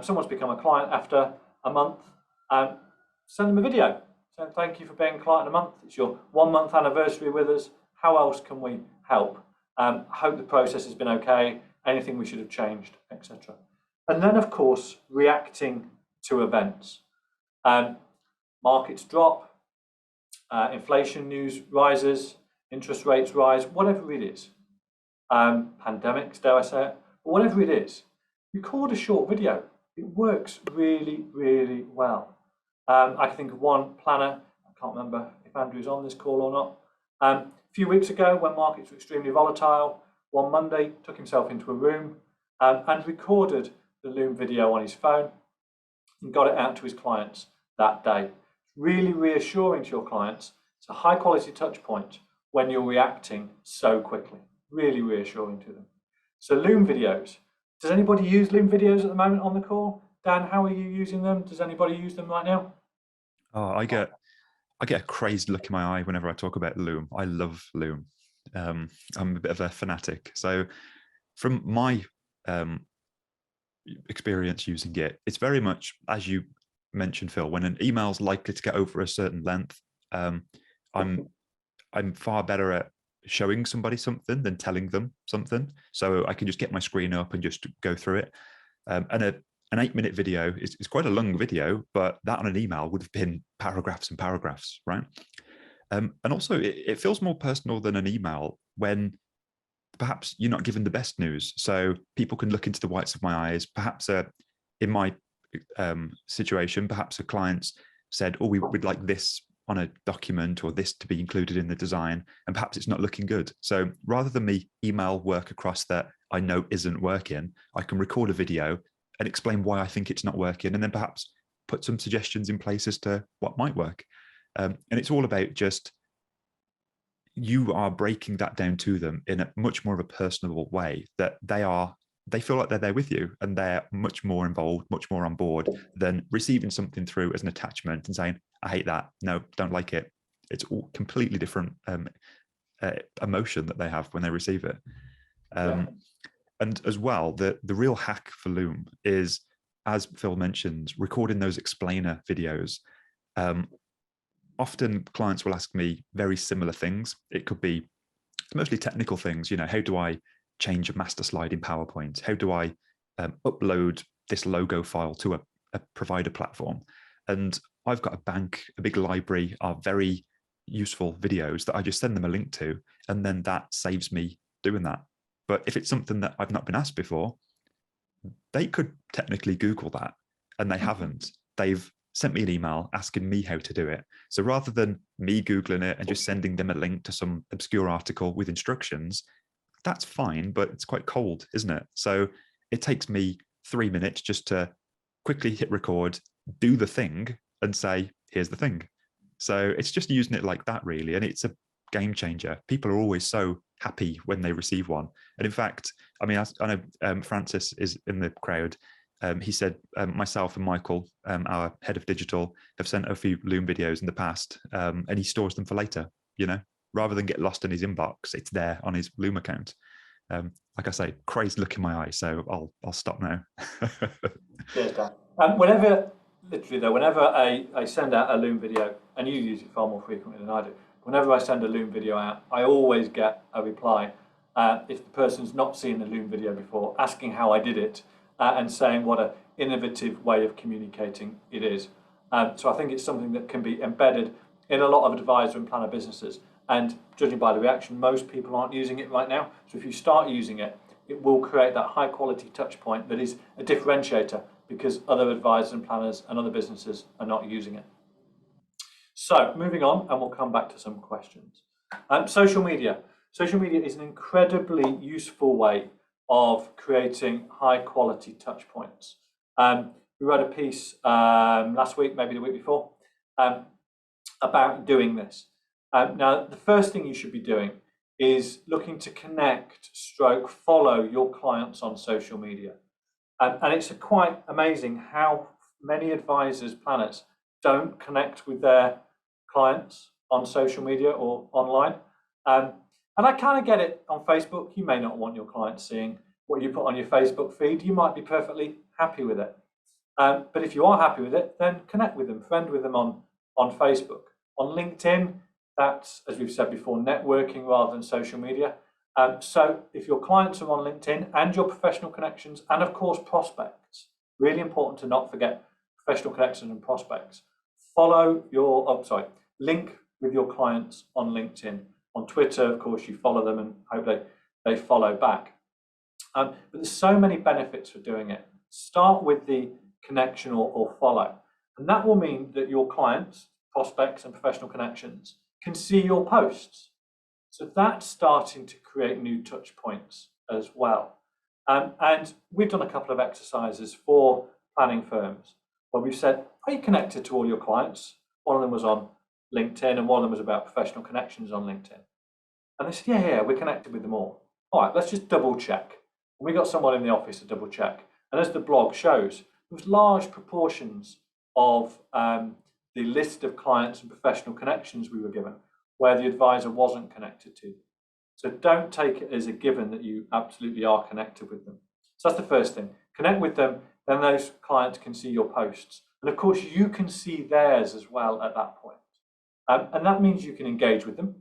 someone's become a client after a month, send them a video. So thank you for being a client a month. It's your 1 month anniversary with us. How else can we help? Hope the process has been okay. Anything we should have changed, etc. And then, of course, reacting to events. Markets drop, inflation news rises, interest rates rise, whatever it is. Pandemics, dare I say it, but whatever it is, record a short video. It works really, really well. I can think of one planner, I can't remember if Andrew's on this call or not. A few weeks ago, when markets were extremely volatile, one Monday took himself into a room and recorded the Loom video on his phone and got it out to his clients that day. Really reassuring to your clients. It's a high quality touch point when you're reacting so quickly. Really reassuring to them. So Loom videos. Does anybody use Loom videos at the moment on the call? Dan, how are you using them? Does anybody use them right now? Oh, I get a crazed look in my eye whenever I talk about Loom. I love Loom. I'm a bit of a fanatic. So from my experience using it, it's very much, as you mentioned, Phil, when an email's likely to get over a certain length, I'm far better at showing somebody something than telling them something. So I can just get my screen up and just go through it. And an 8-minute video is quite a long video, but that on an email would have been paragraphs and paragraphs, right? And also it feels more personal than an email when perhaps you're not given the best news. So people can look into the whites of my eyes. Perhaps in my situation, perhaps a client said, oh, we'd like this on a document or this to be included in the design, and perhaps it's not looking good. So rather than me email work across that I know isn't working, I can record a video and explain why I think it's not working, and then perhaps put some suggestions in place as to what might work. And it's all about just, you are breaking that down to them in a much more of a personable way, that they feel like they're there with you and they're much more involved, much more on board than receiving something through as an attachment and saying, I hate that, no, don't like it. It's all completely different emotion that they have when they receive it. And as well, the real hack for Loom is, as Phil mentioned, recording those explainer videos. Often clients will ask me very similar things. It could be mostly technical things, how do I change a master slide in PowerPoint? How do I upload this logo file to a provider platform? And I've got a big library of very useful videos that I just send them a link to, and then that saves me doing that. But if it's something that I've not been asked before, they could technically Google that, and they haven't. They've sent me an email asking me how to do it. So rather than me Googling it and just sending them a link to some obscure article with instructions, that's fine, but it's quite cold, isn't it? So it takes me 3 minutes just to quickly hit record, do the thing, and say, here's the thing. So it's just using it like that, really. And it's a game changer. People are always so happy when they receive one. And in fact, I mean, I know Francis is in the crowd. He said myself and Michael, our head of digital, have sent a few Loom videos in the past, and he stores them for later, rather than get lost in his inbox. It's there on his Loom account. Like I say, crazed look in my eye, so I'll stop now. Cheers, Dan. Whenever I send out a Loom video, and you use it far more frequently than I do, whenever I send a Loom video out, I always get a reply if the person's not seen the Loom video before, asking how I did it and saying what an innovative way of communicating it is. So I think it's something that can be embedded in a lot of advisor and planner businesses. And judging by the reaction, most people aren't using it right now. So if you start using it, it will create that high quality touch point that is a differentiator because other advisors and planners and other businesses are not using it. So moving on, and we'll come back to some questions. Social media. Social media is an incredibly useful way of creating high quality touch points. We wrote a piece last week, maybe the week before, about doing this. Now, the first thing you should be doing is looking to connect, follow your clients on social media. And it's quite amazing how many advisors, planners don't connect with their clients on social media or online. And I kind of get it on Facebook. You may not want your clients seeing what you put on your Facebook feed. You might be perfectly happy with it. But if you are happy with it, then connect with them, friend with them on Facebook. On LinkedIn, that's, as we've said before, networking rather than social media. So if your clients are on LinkedIn and your professional connections, and of course prospects, really important to not forget professional connections and prospects. Link with your clients on LinkedIn. On Twitter, of course, you follow them and hope they follow back. But there's so many benefits for doing it. Start with the connection or follow. And that will mean that your clients, prospects and professional connections can see your posts. So that's starting to create new touch points as well. And we've done a couple of exercises for planning firms where we've said, are you connected to all your clients? One of them was on LinkedIn and one of them was about professional connections on LinkedIn. And they said, yeah, we're connected with them all. All right, let's just double check. And we got someone in the office to double check. And as the blog shows, there was large proportions of the list of clients and professional connections we were given where the advisor wasn't connected to. So don't take it as a given that you absolutely are connected with them. So that's the first thing. Connect with them, then those clients can see your posts. And of course, you can see theirs as well at that point. And that means you can engage with them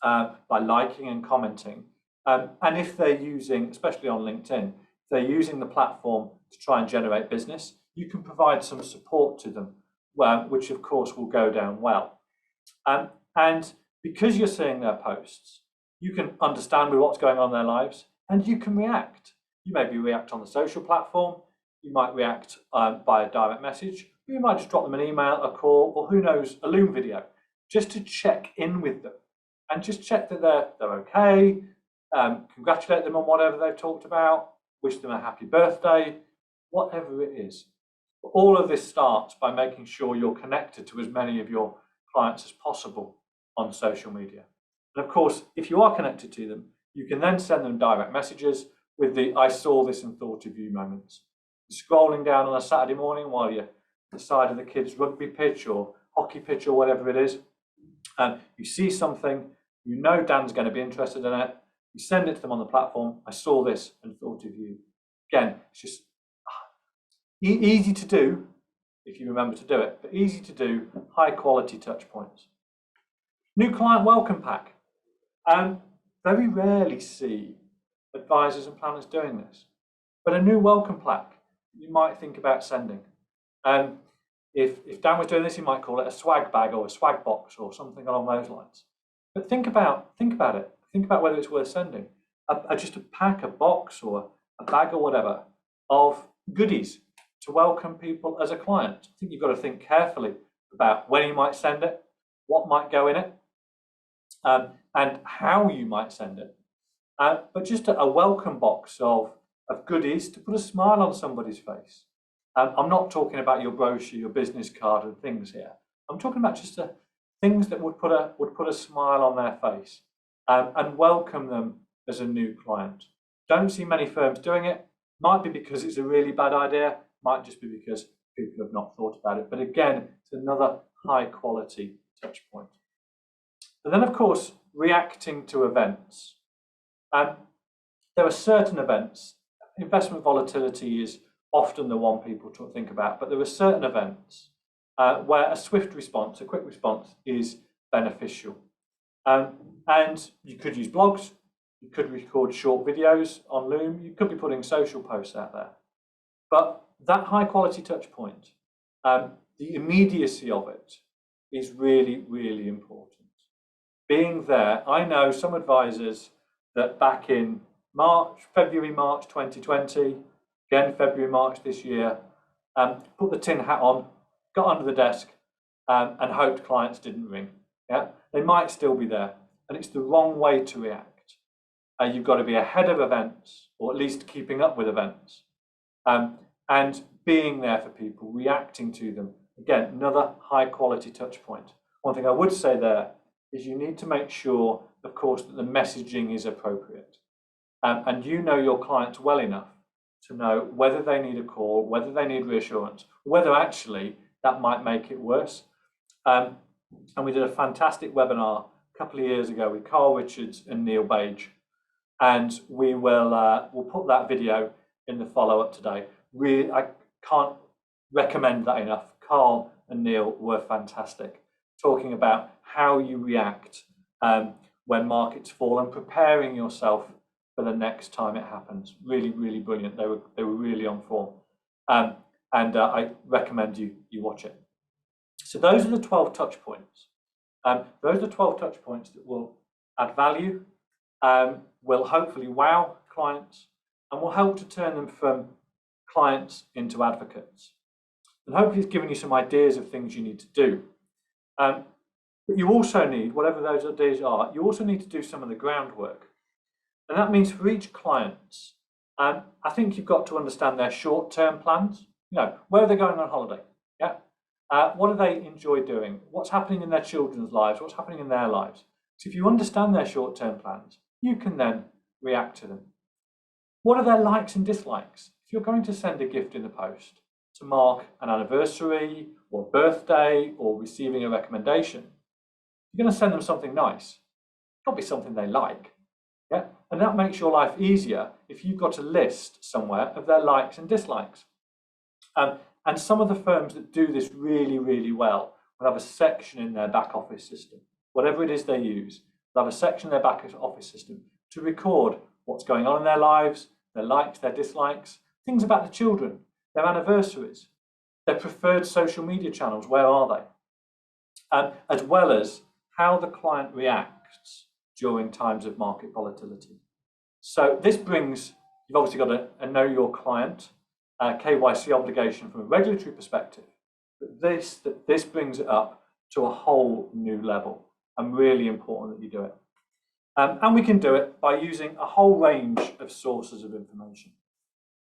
by liking and commenting. And if they're using, especially on LinkedIn, if they're using the platform to try and generate business, you can provide some support to them, which of course will go down well. And because you're seeing their posts, you can understand with what's going on in their lives and you can react. You maybe react on the social platform, you might react by a direct message, or you might just drop them an email, a call, or who knows, a Loom video, just to check in with them and just check that they're okay, congratulate them on whatever they've talked about, wish them a happy birthday, whatever it is. All of this starts by making sure you're connected to as many of your clients as possible on social media. And of course, if you are connected to them, you can then send them direct messages with the I saw this and thought of you moments. You're scrolling down on a Saturday morning while you're at the side of the kids' rugby pitch or hockey pitch or whatever it is, and you see something, you know Dan's going to be interested in it, you send it to them on the platform, I saw this and thought of you. Again, it's just easy to do if you remember to do it, but easy to do, high quality touch points. New client welcome pack. Very rarely see advisors and planners doing this, but a new welcome pack you might think about sending. if Dan was doing this, he might call it a swag bag or a swag box or something along those lines. But think about it. Think about whether it's worth sending just a pack, a box, or a bag, or whatever of goodies to welcome people as a client. I think you've got to think carefully about when you might send it, what might go in it, and how you might send it. But just a welcome box of goodies to put a smile on somebody's face. I'm not talking about your brochure, your business card, and things here. I'm talking about just things that would put a smile on their face and welcome them as a new client. Don't see many firms doing it. Might be because it's a really bad idea. Might just be because people have not thought about it. But again, it's another high quality touch point. And then, of course, reacting to events. There are certain events. Investment volatility is often the one people think about, but there are certain events where a swift response, a quick response, is beneficial. And you could use blogs, you could record short videos on Loom, you could be putting social posts out there. But that high quality touch point, the immediacy of it is really, really important. Being there, I know some advisors that back in February, March 2020, again, February, March this year, put the tin hat on, got under the desk, and hoped clients didn't ring. Yeah, they might still be there, and it's the wrong way to react. You've got to be ahead of events, or at least keeping up with events, and being there for people, reacting to them. Again, another high quality touch point. One thing I would say there is you need to make sure, of course, that the messaging is appropriate. And you know your clients well enough to know whether they need a call, whether they need reassurance, whether actually that might make it worse. And we did a fantastic webinar a couple of years ago with Carl Richards and Neil Bage. And we'll put that video in the follow-up today. I can't recommend that enough. Carl and Neil were fantastic, talking about how you react when markets fall and preparing yourself for the next time it happens. Really, really brilliant. They were really on form. And I recommend you watch it. So those are the 12 touch points. Those are the 12 touch points that will add value, will hopefully wow clients, and will help to turn them from clients into advocates. And hopefully it's given you some ideas of things you need to do. But you also need, whatever those ideas are, you also need to do some of the groundwork. And that means for each client, I think you've got to understand their short-term plans. You know, where are they going on holiday? Yeah. What do they enjoy doing? What's happening in their children's lives? What's happening in their lives? So if you understand their short-term plans, you can then react to them. What are their likes and dislikes? If you're going to send a gift in the post to mark an anniversary or birthday or receiving a recommendation, you're going to send them something nice. It's got to be something they like. Yeah? And that makes your life easier if you've got a list somewhere of their likes and dislikes. And some of the firms that do this really, really well will have a section in their back office system. Whatever it is they use, they'll have a section in their back office system to record what's going on in their lives, their likes, their dislikes, things about the children, their anniversaries, their preferred social media channels, where are they? As well as how the client reacts during times of market volatility. So this brings, you've obviously got a know your client, KYC obligation from a regulatory perspective, but this brings it up to a whole new level, and really important that you do it. And we can do it by using a whole range of sources of information.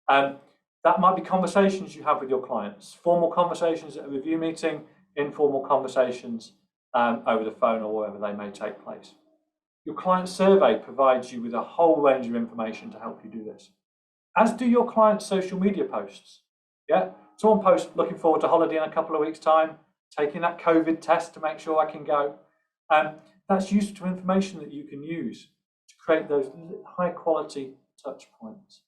That might be conversations you have with your clients, formal conversations at a review meeting, informal conversations over the phone or wherever they may take place. Your client survey provides you with a whole range of information to help you do this, as do your client's social media posts. Yeah, someone posts looking forward to holiday in a couple of weeks' time, taking that COVID test to make sure I can go. That's useful information that you can use to create those high quality touch points.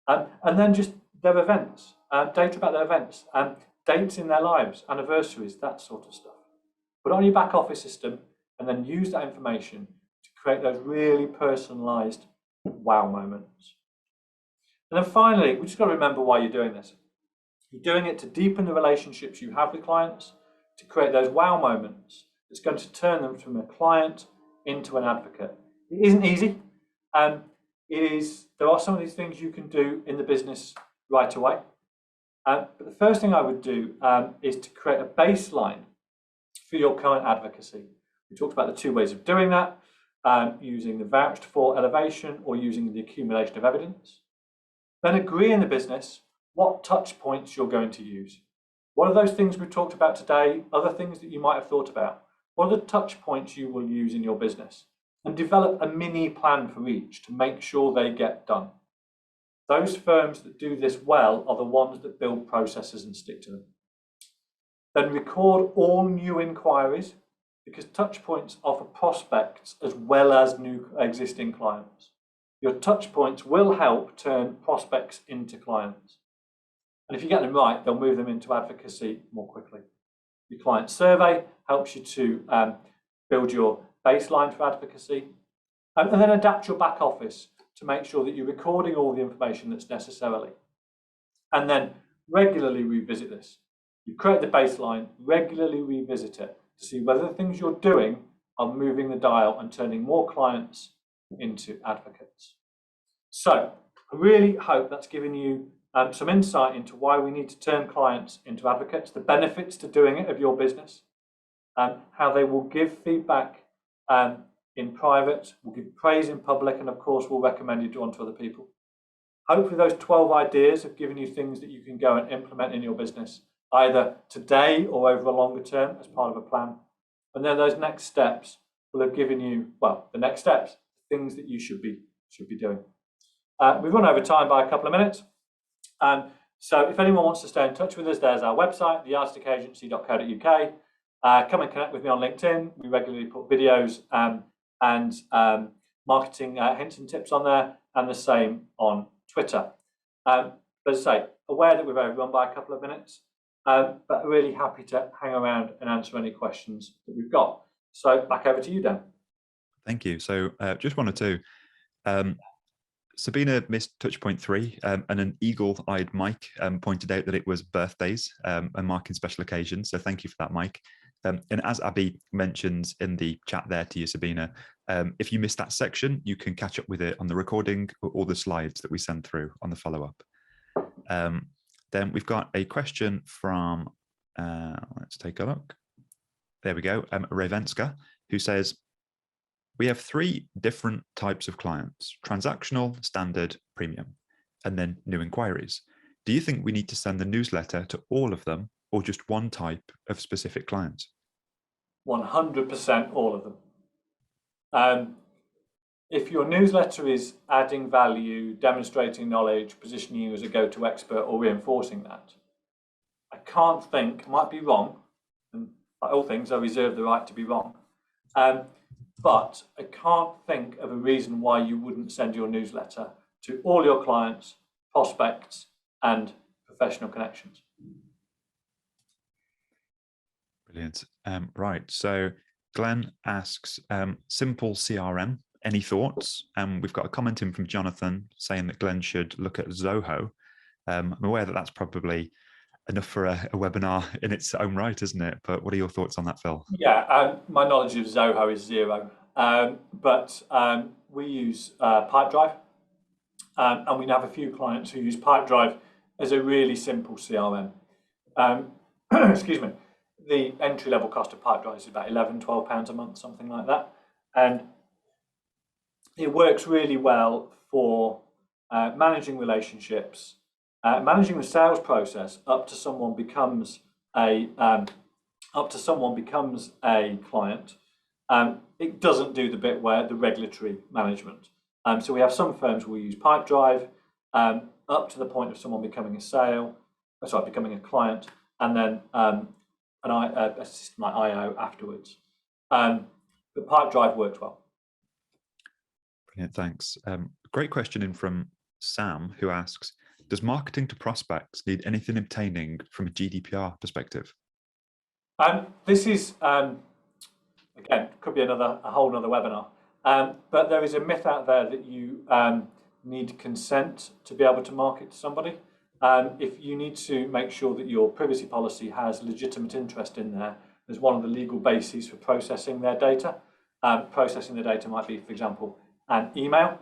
And then just their events, data about their events, dates in their lives, anniversaries, that sort of stuff. Put it on your back office system and then use that information to create those really personalized wow moments. And then finally, we just got to remember why you're doing this. You're doing it to deepen the relationships you have with clients, to create those wow moments that's going to turn them from a client into an advocate. It isn't easy. There are some of these things you can do in the business right away. But the first thing I would do is to create a baseline for your current advocacy. We talked about the two ways of doing that, using the vouched for elevation or using the accumulation of evidence. Then agree in the business what touch points you're going to use. What are those things we've talked about today? Other things that you might have thought about? What are the touch points you will use in your business? And develop a mini plan for each to make sure they get done. Those firms that do this well are the ones that build processes and stick to them. Then record all new inquiries, because touch points are for prospects as well as new existing clients. Your touch points will help turn prospects into clients. And if you get them right, they'll move them into advocacy more quickly. Your client survey helps you to build your baseline for advocacy, and then adapt your back office to make sure that you're recording all the information that's necessarily. And then regularly revisit this. You create the baseline, regularly revisit it to see whether the things you're doing are moving the dial and turning more clients into advocates. So I really hope that's given you some insight into why we need to turn clients into advocates, the benefits to doing it of your business, how they will give feedback in private, will give praise in public, and of course will recommend you on to other people. Hopefully those 12 ideas have given you things that you can go and implement in your business, either today or over a longer term as part of a plan. And then those next steps will have given you, well, the next steps, things that you should be doing. We've run over time by a couple of minutes. So if anyone wants to stay in touch with us, there's our website, theyardsticagency.co.uk. Come and connect with me on LinkedIn. We regularly put videos and marketing hints and tips on there, and the same on Twitter. But as I say, aware that we've overrun by a couple of minutes, but really happy to hang around and answer any questions that we've got. So back over to you, Dan. Thank you. So just wanted to, Sabina missed touch point 3, and an eagle-eyed Mike pointed out that it was birthdays and marking special occasions. So thank you for that, Mike. And as Abby mentions in the chat there to you, Sabina, if you missed that section, you can catch up with it on the recording or the slides that we send through on the follow-up. Then we've got a question from, let's take a look. There we go, Ravenska, who says, we have 3 different types of clients: transactional, standard, premium, and then new inquiries. Do you think we need to send the newsletter to all of them or just one type of specific clients? 100% all of them. If your newsletter is adding value, demonstrating knowledge, positioning you as a go-to expert, or reinforcing that, I can't think, I might be wrong, and like all things, I reserve the right to be wrong, but I can't think of a reason why you wouldn't send your newsletter to all your clients, prospects, and professional connections. Brilliant. Right, so Glenn asks, simple CRM, any thoughts? We've got a comment in from Jonathan saying that Glenn should look at Zoho. I'm aware that that's probably enough for a webinar in its own right, isn't it? But what are your thoughts on that, Phil? Yeah, my knowledge of Zoho is zero, but we use Pipedrive, and we have a few clients who use Pipedrive as a really simple CRM. Excuse me. The entry-level cost of Pipedrive is about £11–12 a month, something like that, and it works really well for managing relationships, managing the sales process up to someone becomes a client. It doesn't do the bit where the regulatory management. So we have some firms who use Pipedrive up to the point of someone becoming becoming a client, and then a system like IO afterwards. But Pipedrive works well. Brilliant, thanks. Great question in from Sam, who asks, does marketing to prospects need anything obtaining from a GDPR perspective? This is, again, could be a whole other webinar, but there is a myth out there that you need consent to be able to market to somebody. If you need to make sure that your privacy policy has legitimate interest in there as one of the legal bases for processing their data. Processing the data might be, for example, an email.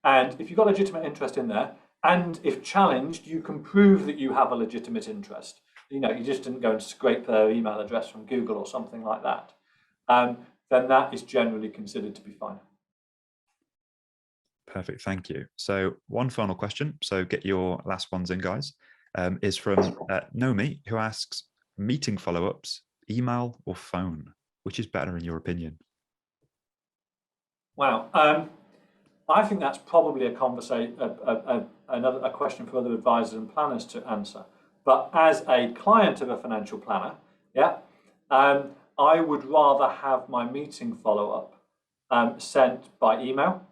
And if you've got legitimate interest in there, and if challenged, you can prove that you have a legitimate interest. You just didn't go and scrape their email address from Google or something like that. Then that is generally considered to be fine. Perfect, thank you. So one final question, so get your last ones in, guys, is from Nomi, who asks, meeting follow-ups, email or phone? Which is better in your opinion? Wow. I think that's probably a question for other advisors and planners to answer. But as a client of a financial planner, I would rather have my meeting follow-up sent by email.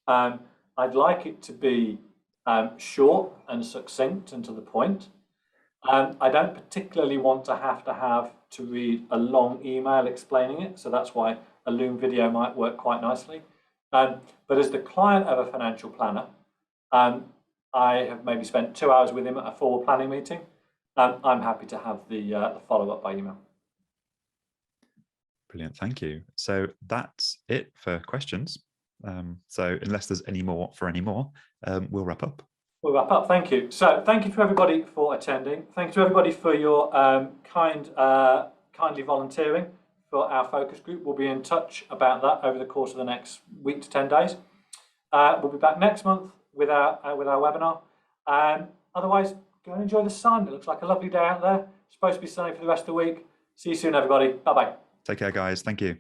I'd like it to be short and succinct and to the point. I don't particularly want to have to read a long email explaining it, so that's why a Loom video might work quite nicely. But as the client of a financial planner, I have maybe spent 2 hours with him at a forward planning meeting. I'm happy to have the follow-up by email. Brilliant, thank you. So that's it for questions. So unless there's any more, we'll wrap up. We'll wrap up, thank you. So thank you to everybody for attending. Thank you to everybody for your kindly volunteering for our focus group. We'll be in touch about that over the course of the next week to 10 days. We'll be back next month with our webinar. Otherwise, go and enjoy the sun. It looks like a lovely day out there. It's supposed to be sunny for the rest of the week. See you soon, everybody. Bye-bye. Take care, guys. Thank you.